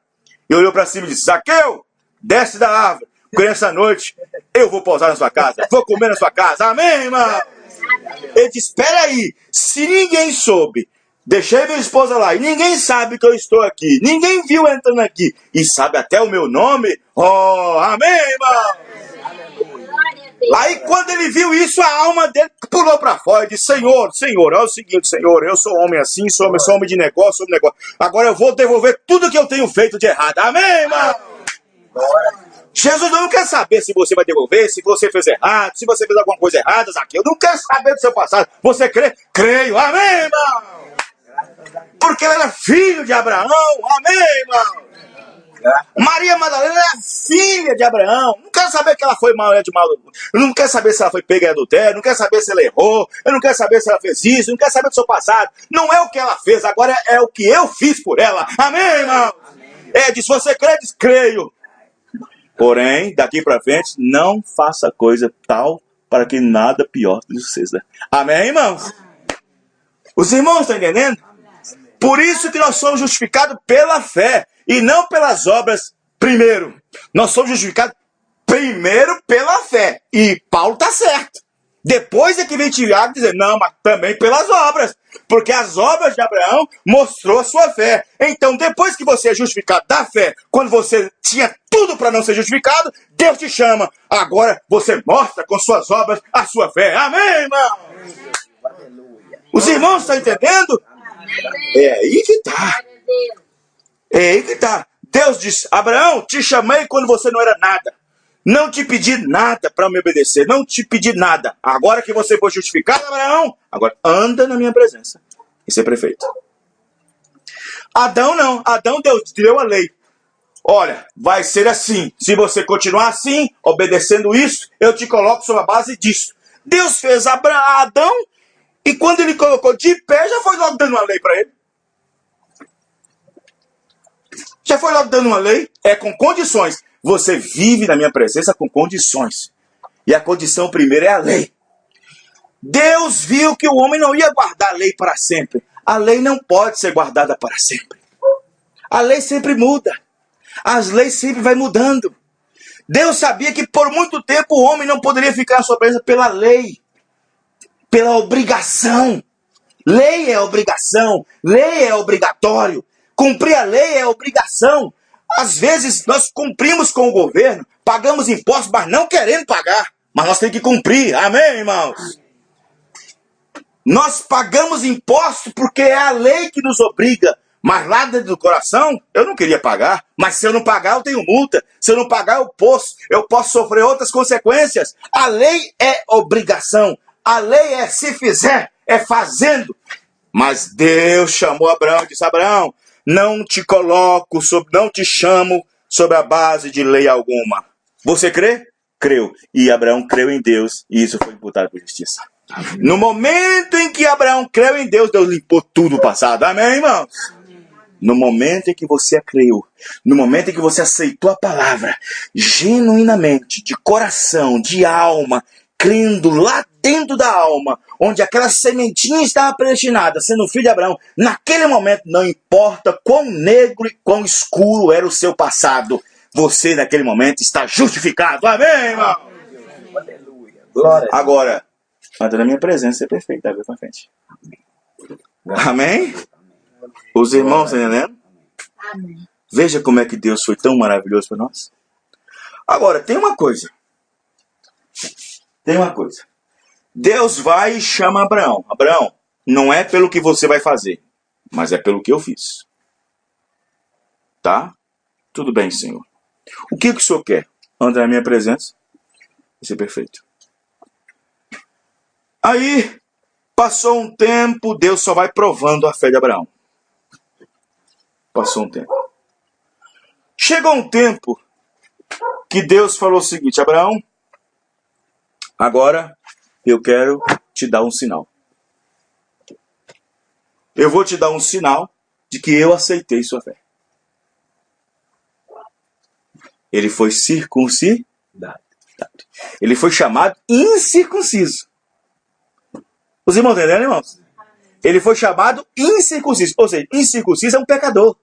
E olhou para cima e disse, Zaqueu, desce da árvore. Porque essa noite eu vou pousar na sua casa. Vou comer na sua casa. Amém, irmão? Ele disse, espera aí. Se ninguém soube, deixei minha esposa lá. E ninguém sabe que eu estou aqui. Ninguém viu entrando aqui. E sabe até o meu nome. Oh, amém, irmão? Aí quando ele viu isso, a alma dele pulou para fora e disse: Senhor, é o seguinte, Senhor, eu sou homem assim, sou homem de negócio, agora eu vou devolver tudo que eu tenho feito de errado. Amém, irmão? Jesus não quer saber se você vai devolver, se você fez errado, se você fez alguma coisa errada, Zaqueu. Não quer saber do seu passado. Você crê? Creio. Amém, irmão? Porque ele era filho de Abraão. Amém, irmão? Maria Madalena era filha de Abraão. Não quero saber que ela foi mulher de mal. Não quero saber se ela foi pega em adultério. Não quero saber se ela errou. Eu não quero saber se ela fez isso. Não quero saber do seu passado. Não é o que ela fez. Agora é o que eu fiz por ela. Amém, irmão? Diz: você crê? Diz: creio. Porém, daqui para frente, não faça coisa tal para que nada pior lhe suceda. Amém, irmãos? Os irmãos estão entendendo? Por isso que nós somos justificados pela fé e não pelas obras primeiro. Nós somos justificados primeiro pela fé. E Paulo está certo. Depois é que vem Tiago dizer: não, mas também pelas obras. Porque as obras de Abraão mostrou a sua fé. Então, depois que você é justificado da fé, quando você tinha tudo para não ser justificado, Deus te chama. Agora você mostra com suas obras a sua fé. Amém, irmão? Os irmãos estão entendendo? É aí que está. É aí que está. Deus disse: Abraão, te chamei quando você não era nada. Não te pedi nada para me obedecer. Não te pedi nada. Agora que você foi justificado, Abraão, agora anda na minha presença e ser prefeito. Adão não. Adão, Deus deu a lei. Olha, vai ser assim. Se você continuar assim, obedecendo isso, eu te coloco sobre a base disso. Deus fez Adão, e quando ele colocou de pé, já foi logo dando uma lei para ele. Já foi logo dando uma lei. É com condições. Você vive na minha presença com condições. E a condição primeira é a lei. Deus viu que o homem não ia guardar a lei para sempre. A lei não pode ser guardada para sempre. A lei sempre muda. As leis sempre vai mudando. Deus sabia que por muito tempo o homem não poderia ficar à sua presença pela lei. Pela obrigação. Lei é obrigação. Lei é obrigatório. Cumprir a lei é obrigação. Às vezes nós cumprimos com o governo, pagamos impostos, mas não querendo pagar. Mas nós temos que cumprir. Amém, irmãos? Nós pagamos impostos porque é a lei que nos obriga. Mas lá dentro do coração, eu não queria pagar. Mas se eu não pagar, eu tenho multa. Se eu não pagar, eu posso sofrer outras consequências. A lei é obrigação. A lei é se fizer, é fazendo. Mas Deus chamou Abraão e disse: Abraão, não te chamo sobre a base de lei alguma. Você crê? Creu. E Abraão creu em Deus, e isso foi imputado por justiça. No momento em que Abraão creu em Deus, Deus limpou tudo o passado. Amém, irmãos? No momento em que você creu, no momento em que você aceitou a palavra, genuinamente, de coração, de alma, crendo lá dentro da alma, onde aquela sementinha estava predestinada, sendo filho de Abraão, naquele momento, não importa quão negro e quão escuro era o seu passado, você naquele momento está justificado. Amém, irmão? Agora, anda na minha presença, é perfeito, dá para frente. Amém? Os irmãos, estão entendendo? Amém. Veja como é que Deus foi tão maravilhoso para nós. Agora, tem uma coisa. Deus vai e chama Abraão. Abraão, não é pelo que você vai fazer, mas é pelo que eu fiz. Tá? Tudo bem, Senhor. O que o Senhor quer? Anda na minha presença e ser perfeito. Aí, passou um tempo, Deus só vai provando a fé de Abraão. Passou um tempo. Chegou um tempo que Deus falou o seguinte: Abraão, agora eu quero te dar um sinal. Eu vou te dar um sinal de que eu aceitei sua fé. Ele foi circuncidado. Ele foi chamado incircunciso. Os irmãos entenderam, irmãos? Ele foi chamado incircunciso. Ou seja, incircunciso é um pecador.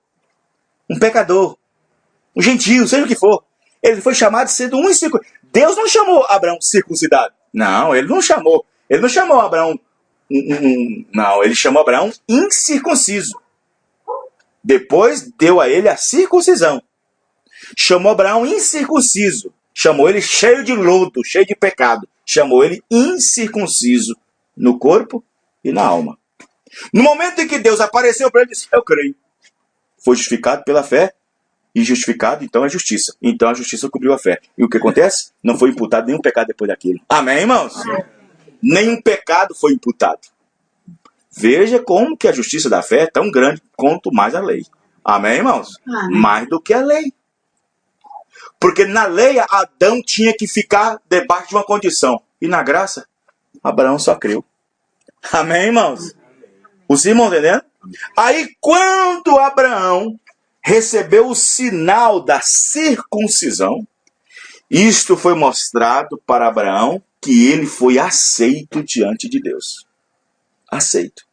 Um pecador. Um gentio, seja o que for. Ele foi chamado sendo um incircunciso. Deus não chamou Abraão circuncidado. Não, ele não chamou. Ele não chamou Abraão... Não, ele chamou Abraão incircunciso. Depois deu a ele a circuncisão. Chamou Abraão incircunciso. chamou ele cheio de lodo, cheio de pecado. Chamou ele incircunciso no corpo e na alma. No momento em que Deus apareceu para ele, ele disse, eu creio. Foi justificado pela fé, e justificado, então é justiça. Então a justiça cobriu a fé. E o que acontece? Não foi imputado nenhum pecado depois daquilo. Amém, irmãos? Amém. Nenhum pecado foi imputado. Veja como que a justiça da fé é tão grande quanto mais a lei. Amém, irmãos? Amém. Mais do que a lei. Porque na lei, Adão tinha que ficar debaixo de uma condição. E na graça, Abraão só creu. Amém, irmãos? Os irmãos entendendo? Aí, quando Abraão recebeu o sinal da circuncisão, isto foi mostrado para Abraão que ele foi aceito diante de Deus. Aceito.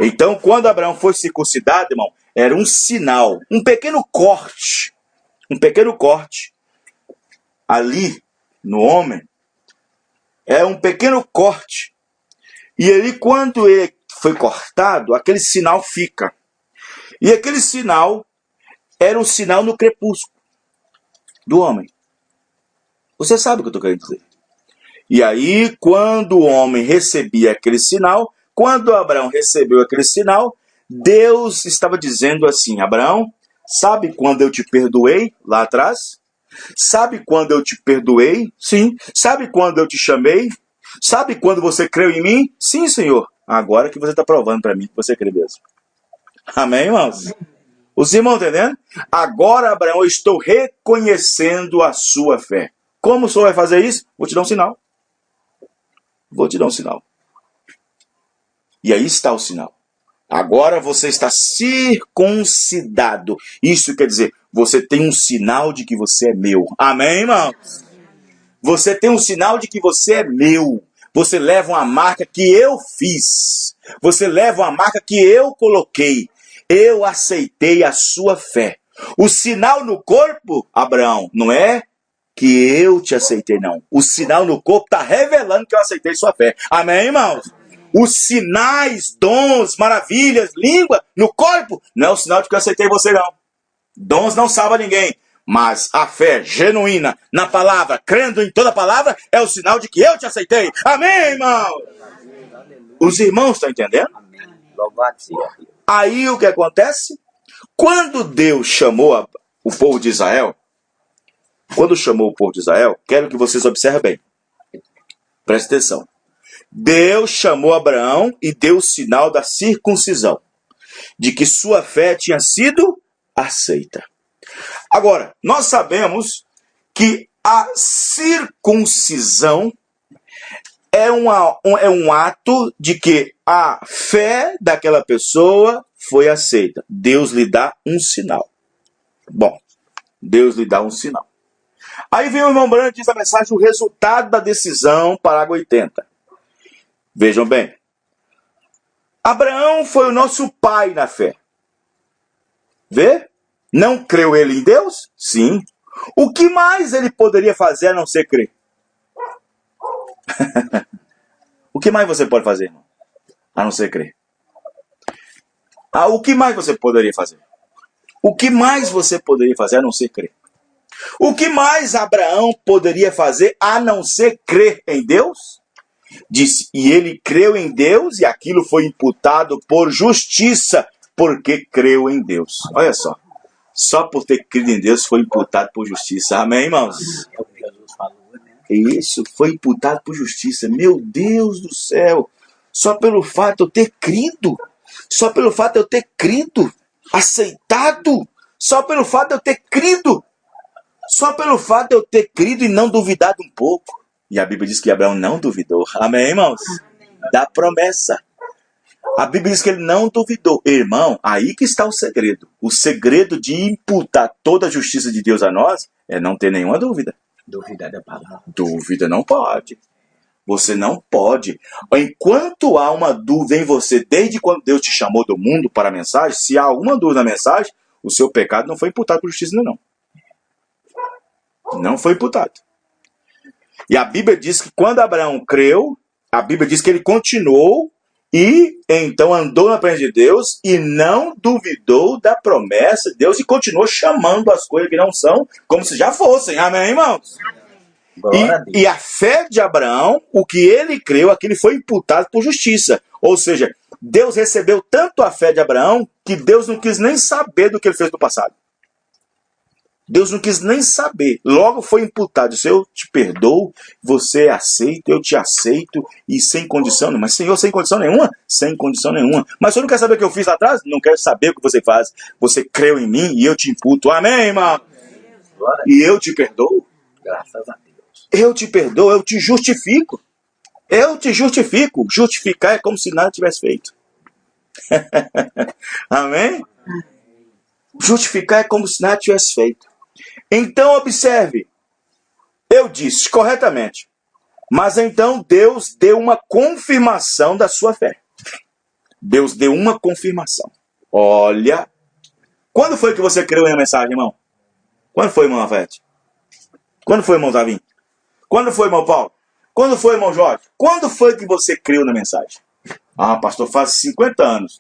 Então, quando Abraão foi circuncidado, irmão, era um sinal, um pequeno corte ali no homem, é um pequeno corte. E ali, quando ele foi cortado, aquele sinal fica. E aquele sinal era um sinal no crepúsculo do homem. Você sabe o que eu estou querendo dizer. E aí, quando o homem recebia aquele sinal, quando Abraão recebeu aquele sinal, Deus estava dizendo assim, Abraão, sabe quando eu te perdoei lá atrás? Sabe quando eu te perdoei? Sim. Sabe quando eu te chamei? Sabe quando você creu em mim? Sim, Senhor. Agora que você está provando para mim que você crê mesmo. Amém, irmãos? Amém. Os irmãos entendendo? Agora, Abraão, eu estou reconhecendo a sua fé. Como o Senhor vai fazer isso? Vou te dar um sinal. Vou te dar um sinal. E aí está o sinal. Agora você está circuncidado. Isso quer dizer, você tem um sinal de que você é meu. Amém, irmãos? Você tem um sinal de que você é meu. Você leva uma marca que eu fiz. Você leva uma marca que eu coloquei. Eu aceitei a sua fé. O sinal no corpo, Abraão, não é que eu te aceitei, não. O sinal no corpo está revelando que eu aceitei sua fé. Amém, irmãos? Os sinais, dons, maravilhas, língua no corpo, não é o sinal de que eu aceitei você, não. Dons não salvam ninguém. Mas a fé genuína na palavra, crendo em toda palavra, é o sinal de que eu te aceitei. Amém, irmão? Os irmãos estão entendendo? Aí o que acontece? Quando Deus chamou o povo de Israel, quero que vocês observem bem. Preste atenção. Deus chamou Abraão e deu o sinal da circuncisão, de que sua fé tinha sido aceita. Agora, nós sabemos que a circuncisão é um ato de que a fé daquela pessoa foi aceita. Deus lhe dá um sinal. Bom, Deus lhe dá um sinal. Aí vem o irmão Branco e diz a mensagem, o resultado da decisão, parágrafo 80. Vejam bem. Abraão foi o nosso pai na fé. Vê? Não creu ele em Deus? Sim. O que mais ele poderia fazer a não ser crer? O que mais você pode fazer, irmão? A não ser crer. O que mais você poderia fazer? O que mais você poderia fazer a não ser crer? O que mais Abraão poderia fazer a não ser crer em Deus? Disse, e ele creu em Deus e aquilo foi imputado por justiça, porque creu em Deus. Olha só. Só por ter crido em Deus foi imputado por justiça. Amém, irmãos? É o que Jesus falou, né? Isso, foi imputado por justiça. Meu Deus do céu. Só pelo fato de eu ter crido. Só pelo fato de eu ter crido. Aceitado. Só pelo fato de eu ter crido. Só pelo fato de eu ter crido e não duvidado um pouco. E a Bíblia diz que Abraão não duvidou. Amém, irmãos? Amém. Da promessa. A Bíblia diz que ele não duvidou. Irmão, aí que está o segredo. O segredo de imputar toda a justiça de Deus a nós é não ter nenhuma dúvida. Dúvida da palavra. Dúvida não pode. Você não pode. Enquanto há uma dúvida em você, desde quando Deus te chamou do mundo para a mensagem, se há alguma dúvida na mensagem, o seu pecado não foi imputado por justiça, não. Não foi imputado. E a Bíblia diz que quando Abraão creu, a Bíblia diz que ele continuou E então andou na presença de Deus e não duvidou da promessa de Deus e continuou chamando as coisas que não são como se já fossem. Amém, irmãos? E a fé de Abraão, o que ele creu, aquilo foi imputado por justiça. Ou seja, Deus recebeu tanto a fé de Abraão que Deus não quis nem saber do que ele fez no passado. Deus não quis nem saber. Logo foi imputado. Se eu te perdoo, você aceita, eu te aceito, e sem condição nenhuma. Mas, Senhor, sem condição nenhuma? Sem condição nenhuma. Mas você não quer saber o que eu fiz lá atrás? Não quero saber o que você faz. Você creu em mim e eu te imputo. Amém, irmão? E eu te perdoo. Graças a Deus. Eu te perdoo, eu te justifico. Eu te justifico. Justificar é como se nada tivesse feito. Amém? Justificar é como se nada tivesse feito. Então, observe. Eu disse corretamente. Mas então Deus deu uma confirmação da sua fé. Deus deu uma confirmação. Olha. Quando foi que você creu na mensagem, irmão? Quando foi, irmão Afete? Quando foi, irmão Zavim? Quando foi, irmão Paulo? Quando foi, irmão Jorge? Quando foi que você creu na mensagem? Ah, pastor, faz 50 anos.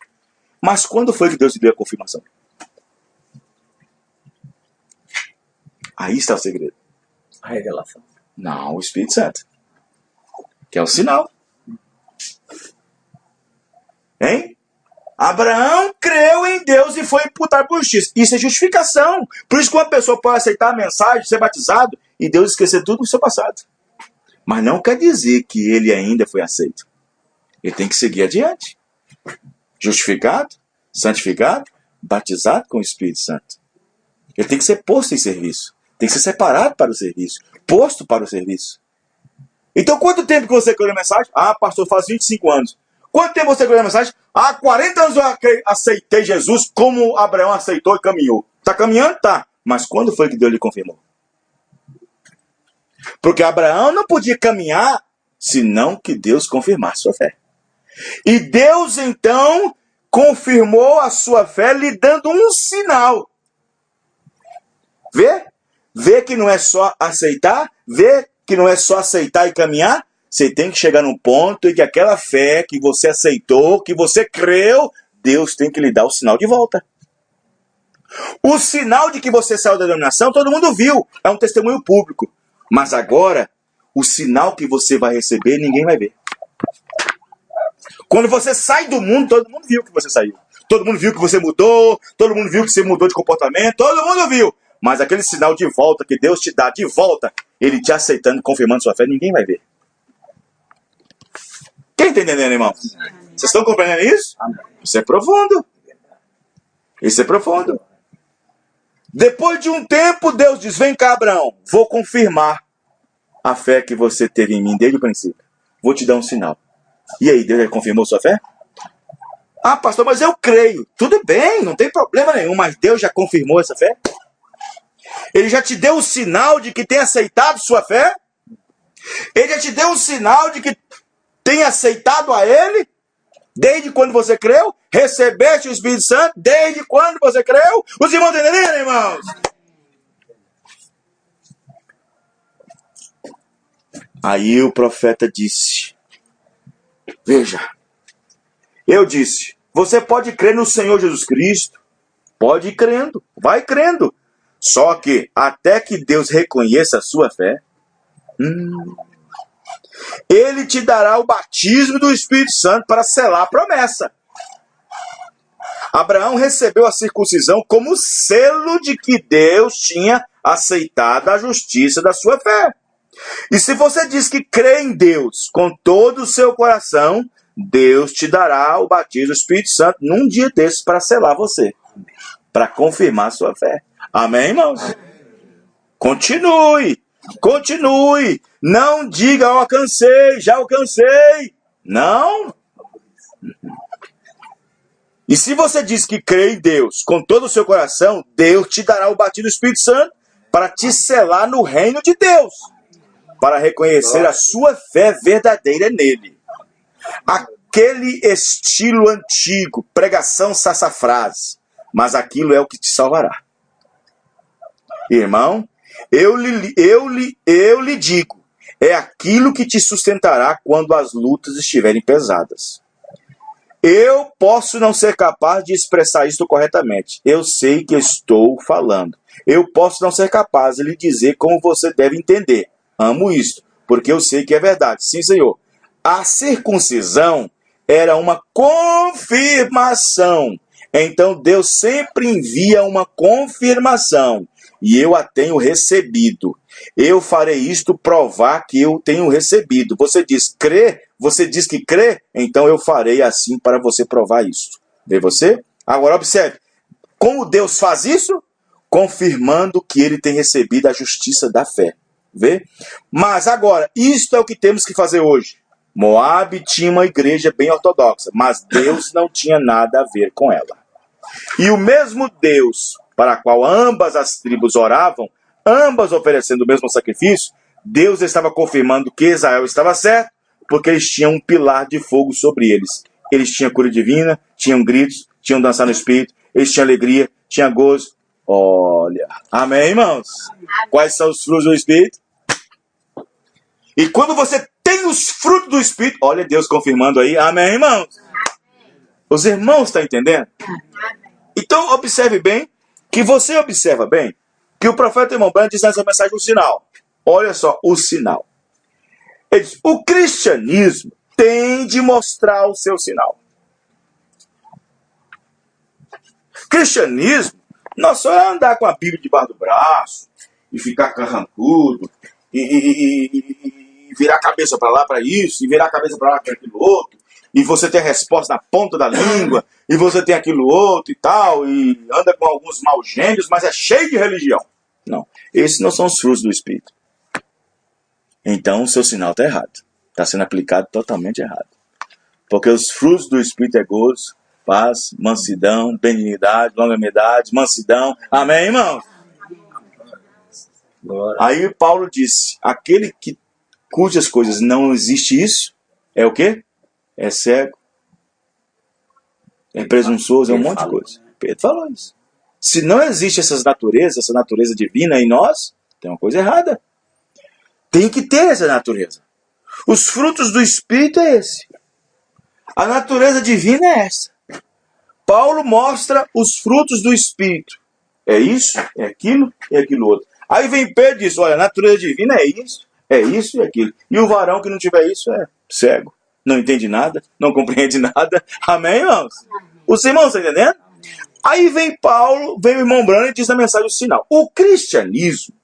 Mas quando foi que Deus te deu a confirmação? Aí está o segredo. A revelação. Não, o Espírito Santo. Que é o sinal. Hein? Abraão creu em Deus e foi imputado por justiça. Isso é justificação. Por isso que uma pessoa pode aceitar a mensagem, ser batizado, e Deus esquecer tudo do seu passado. Mas não quer dizer que ele ainda foi aceito. Ele tem que seguir adiante. Justificado, santificado, batizado com o Espírito Santo. Ele tem que ser posto em serviço. Tem que ser separado para o serviço. Posto para o serviço. Então, quanto tempo que você creu na mensagem? Ah, pastor, faz 25 anos. Quanto tempo você creu na mensagem? Há 40 anos eu aceitei Jesus como Abraão aceitou e caminhou. Está caminhando? Tá. Mas quando foi que Deus lhe confirmou? Porque Abraão não podia caminhar senão que Deus confirmasse sua fé. E Deus, então, confirmou a sua fé lhe dando um sinal. Vê? Vê que não é só aceitar? Vê que não é só aceitar e caminhar? Você tem que chegar num ponto em que aquela fé que você aceitou, que você creu, Deus tem que lhe dar o sinal de volta. O sinal de que você saiu da denominação, todo mundo viu. É um testemunho público. Mas agora, o sinal que você vai receber, ninguém vai ver. Quando você sai do mundo, todo mundo viu que você saiu. Todo mundo viu que você mudou. Todo mundo viu que você mudou de comportamento. Todo mundo viu. Mas aquele sinal de volta que Deus te dá de volta, Ele te aceitando, confirmando sua fé, ninguém vai ver. Quem está entendendo, irmão? Vocês estão compreendendo isso? Isso é profundo. Isso é profundo. Depois de um tempo, Deus diz, vem cá, Abraão, vou confirmar a fé que você teve em mim desde o princípio. Vou te dar um sinal. E aí, Deus já confirmou sua fé? Ah, pastor, mas eu creio. Tudo bem, não tem problema nenhum, mas Deus já confirmou essa fé? Ele já te deu o sinal de que tem aceitado sua fé? Ele já te deu um sinal de que tem aceitado a Ele? Desde quando você creu? Recebeste o Espírito Santo? Desde quando você creu? Os irmãos entenderam, irmãos? Aí o profeta disse, veja, eu disse, você pode crer no Senhor Jesus Cristo? Pode ir crendo, vai crendo. Só que até que Deus reconheça a sua fé, Ele te dará o batismo do Espírito Santo para selar a promessa. Abraão recebeu a circuncisão como selo de que Deus tinha aceitado a justiça da sua fé. E se você diz que crê em Deus com todo o seu coração, Deus te dará o batismo do Espírito Santo num dia desses para selar você, para confirmar a sua fé. Amém, irmãos? Continue, continue. Não diga, eu alcancei, já alcancei. Não. E se você diz que crê em Deus com todo o seu coração, Deus te dará o batismo do Espírito Santo para te selar no reino de Deus, para reconhecer a sua fé verdadeira nele. Aquele estilo antigo, pregação sassafrase, mas aquilo é o que te salvará. Irmão, eu lhe digo, é aquilo que te sustentará quando as lutas estiverem pesadas. Eu posso não ser capaz de expressar isso corretamente. Eu sei que estou falando. Eu posso não ser capaz de lhe dizer como você deve entender. Amo isso, porque eu sei que é verdade. Sim, Senhor. A circuncisão era uma confirmação. Então Deus sempre envia uma confirmação. E eu a tenho recebido. Eu farei isto provar que eu tenho recebido. Você diz crê? Você diz que crê? Então eu farei assim para você provar isso. Vê você? Agora observe. Como Deus faz isso? Confirmando que ele tem recebido a justiça da fé. Vê? Mas agora, isto é o que temos que fazer hoje. Moabe tinha uma igreja bem ortodoxa, mas Deus não tinha nada a ver com ela. E o mesmo Deus para o qual ambas as tribos oravam, ambas oferecendo o mesmo sacrifício, Deus estava confirmando que Israel estava certo, porque eles tinham um pilar de fogo sobre eles. Eles tinham cura divina, tinham gritos, tinham dançar no Espírito, eles tinham alegria, tinham gozo. Olha, amém, irmãos? Quais são os frutos do Espírito? E quando você tem os frutos do Espírito, olha Deus confirmando aí, amém, irmãos? Os irmãos estão entendendo? Então, observe bem, que você observa bem, que o profeta irmão Branham diz nessa mensagem um sinal. Olha só, o sinal. Ele diz, o cristianismo tem de mostrar o seu sinal. Cristianismo, não só é andar com a Bíblia debaixo do braço, e ficar carrancudo, e virar a cabeça para lá para isso, e virar a cabeça para lá para aquilo outro, e você tem a resposta na ponta da língua, e você tem aquilo outro e tal, e anda com alguns maus gênios, mas é cheio de religião. Não, esses não são os frutos do Espírito. Então o seu sinal está errado. Está sendo aplicado totalmente errado. Porque os frutos do Espírito é gozo, paz, mansidão, benignidade, longanimidade, mansidão. Amém, irmãos? Aí Paulo disse, aquele cujas coisas não existe isso, é o quê? É cego, é presunçoso, é um monte de coisa. Pedro falou isso. Se não existe essa natureza divina em nós, tem uma coisa errada. Tem que ter essa natureza. Os frutos do Espírito é esse. A natureza divina é essa. Paulo mostra os frutos do Espírito. É isso, é aquilo outro. Aí vem Pedro e diz, olha, a natureza divina é isso e aquilo. E o varão que não tiver isso é cego. Não entende nada, não compreende nada. Amém, irmãos? Os irmãos estão entendendo? Aí vem Paulo, vem o irmão Branham e diz na mensagem o sinal. O cristianismo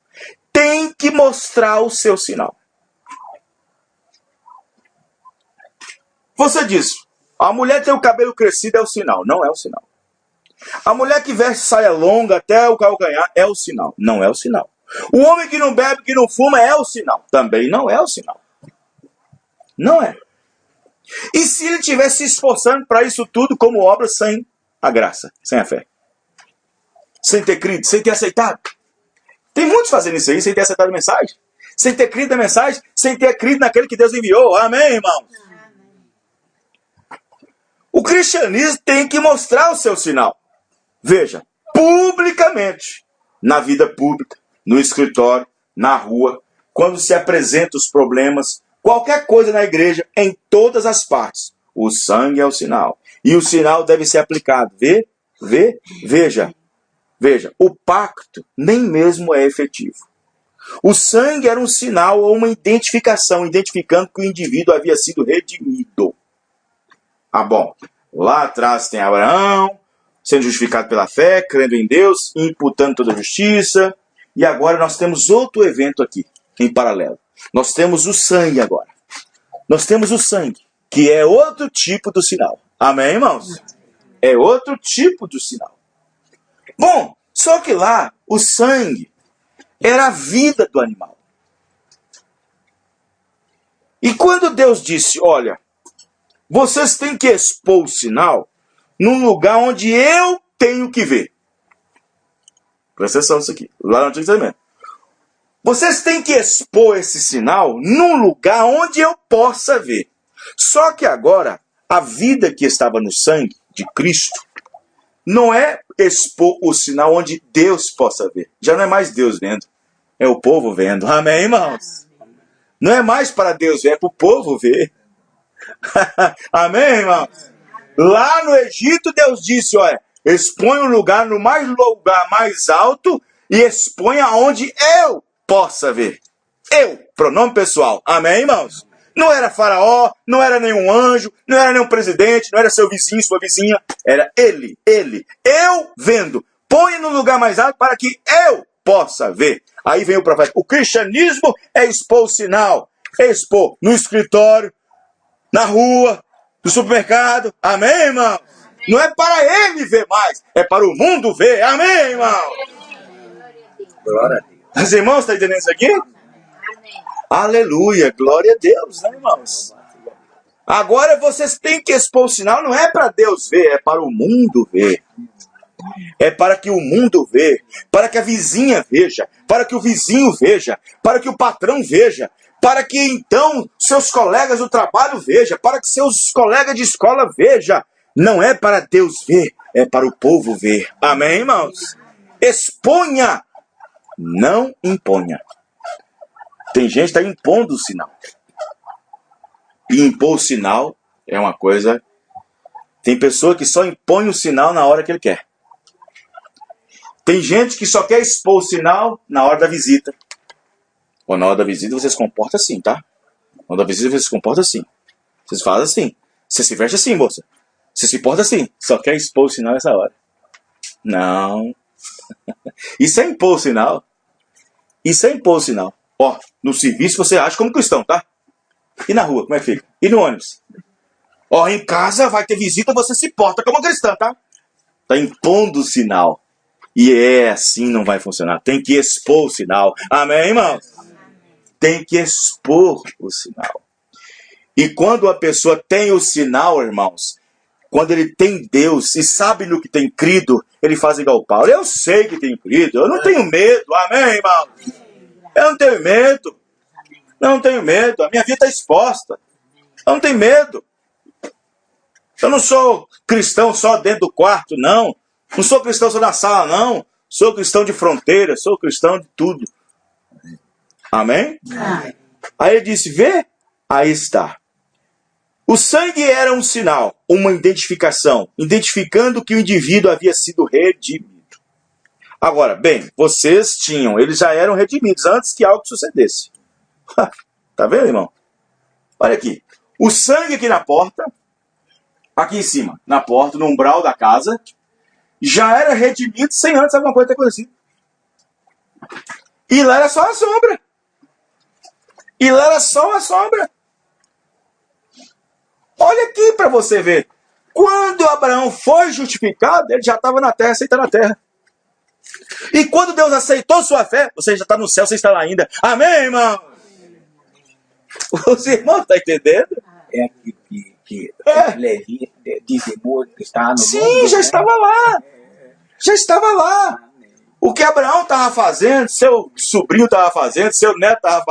tem que mostrar o seu sinal. Você diz, a mulher tem o cabelo crescido é o sinal. Não é o sinal. A mulher que veste saia longa até o calcanhar é o sinal. Não é o sinal. O homem que não bebe, que não fuma é o sinal. Também não é o sinal. Não é. E se ele estivesse se esforçando para isso tudo como obra sem a graça, sem a fé? Sem ter crido, sem ter aceitado? Tem muitos fazendo isso aí, sem ter aceitado a mensagem. Sem ter crido na mensagem, sem ter crido naquele que Deus enviou. Amém, irmãos? O cristianismo tem que mostrar o seu sinal. Veja, publicamente, na vida pública, no escritório, na rua, quando se apresentam os problemas, qualquer coisa na igreja, em todas as partes. O sangue é o sinal. E o sinal deve ser aplicado. Veja, o pacto nem mesmo é efetivo. O sangue era um sinal ou uma identificação, identificando que o indivíduo havia sido redimido. Ah, bom, lá atrás tem Abraão, sendo justificado pela fé, crendo em Deus, imputando toda a justiça. E agora nós temos outro evento aqui, em paralelo. Nós temos o sangue agora. Nós temos o sangue, que é outro tipo do sinal. Amém, irmãos? É outro tipo do sinal. Bom, só que lá, o sangue era a vida do animal. E quando Deus disse, olha, vocês têm que expor o sinal num lugar onde eu tenho que ver. Presta atenção nisso aqui, lá no Antigo Testamento. Vocês têm que expor esse sinal num lugar onde eu possa ver. Só que agora, a vida que estava no sangue de Cristo não é expor o sinal onde Deus possa ver. Já não é mais Deus vendo, é o povo vendo. Amém, irmãos? Não é mais para Deus ver, é para o povo ver. Amém, irmãos? Lá no Egito, Deus disse, olha, expõe o lugar no lugar mais alto e expõe aonde eu possa ver. Eu, pronome pessoal. Amém, irmãos? Não era faraó, não era nenhum anjo, não era nenhum presidente, não era seu vizinho, sua vizinha. Era ele. Eu vendo. Põe no lugar mais alto para que eu possa ver. Aí vem o profeta. O cristianismo é expor o sinal. Expor no escritório, na rua, no supermercado. Amém, irmão? Não é para ele ver mais, é para o mundo ver. Amém, irmão? Glória a Deus. Os irmãos estão entendendo isso aqui? Aleluia, glória a Deus, né, irmãos? Agora vocês têm que expor o sinal, não é para Deus ver, é para o mundo ver. É para que o mundo veja, para que a vizinha veja, para que o vizinho veja, para que o patrão veja, para que então seus colegas do trabalho vejam, para que seus colegas de escola vejam. Não é para Deus ver, é para o povo ver. Amém, irmãos? Exponha, não imponha. Tem gente que está impondo o sinal. E impor o sinal é uma coisa... Tem pessoa que só impõe o sinal na hora que ele quer. Tem gente que só quer expor o sinal na hora da visita. Ou na hora da visita você se comporta assim, tá? Na hora da visita você se comporta assim. Vocês fazem assim. Você se veste assim, moça. Você se porta assim. Só quer expor o sinal nessa hora. Não. Isso é impor o sinal. Isso é impor o sinal. Ó, no serviço você age como cristão, tá? E na rua, como é que fica? E no ônibus? Ó, em casa vai ter visita, você se porta como cristão, tá? Tá impondo o sinal. E assim não vai funcionar. Tem que expor o sinal. Amém, irmãos? Tem que expor o sinal. E quando a pessoa tem o sinal, irmãos, quando ele tem Deus e sabe no que tem crido, ele faz igual Paulo. Eu sei que tem crido, eu não tenho medo. Amém, irmãos? Eu não tenho medo. Não tenho medo. A minha vida está exposta. Eu não tenho medo. Eu não sou cristão só dentro do quarto, não. Não sou cristão só na sala, não. Sou cristão de fronteira, sou cristão de tudo. Amém? Aí ele disse, vê, aí está. O sangue era um sinal, uma identificação, identificando que o indivíduo havia sido redimido. Agora, bem, eles já eram redimidos antes que algo sucedesse. Tá vendo, irmão? Olha aqui. O sangue aqui na porta, aqui em cima, na porta, no umbral da casa, já era redimido sem antes alguma coisa ter acontecido. E lá era só a sombra. E lá era só a sombra. Olha aqui para você ver. Quando Abraão foi justificado, ele já estava na terra, aceitando a terra. E quando Deus aceitou sua fé, você já está no céu, você está lá ainda. Amém, irmão? Os irmãos estão entendendo? É aqui que Levi dizimou que está no Sim, mundo, já né? estava lá. Já estava lá. O que Abraão estava fazendo, seu sobrinho estava fazendo, seu neto estava fazendo.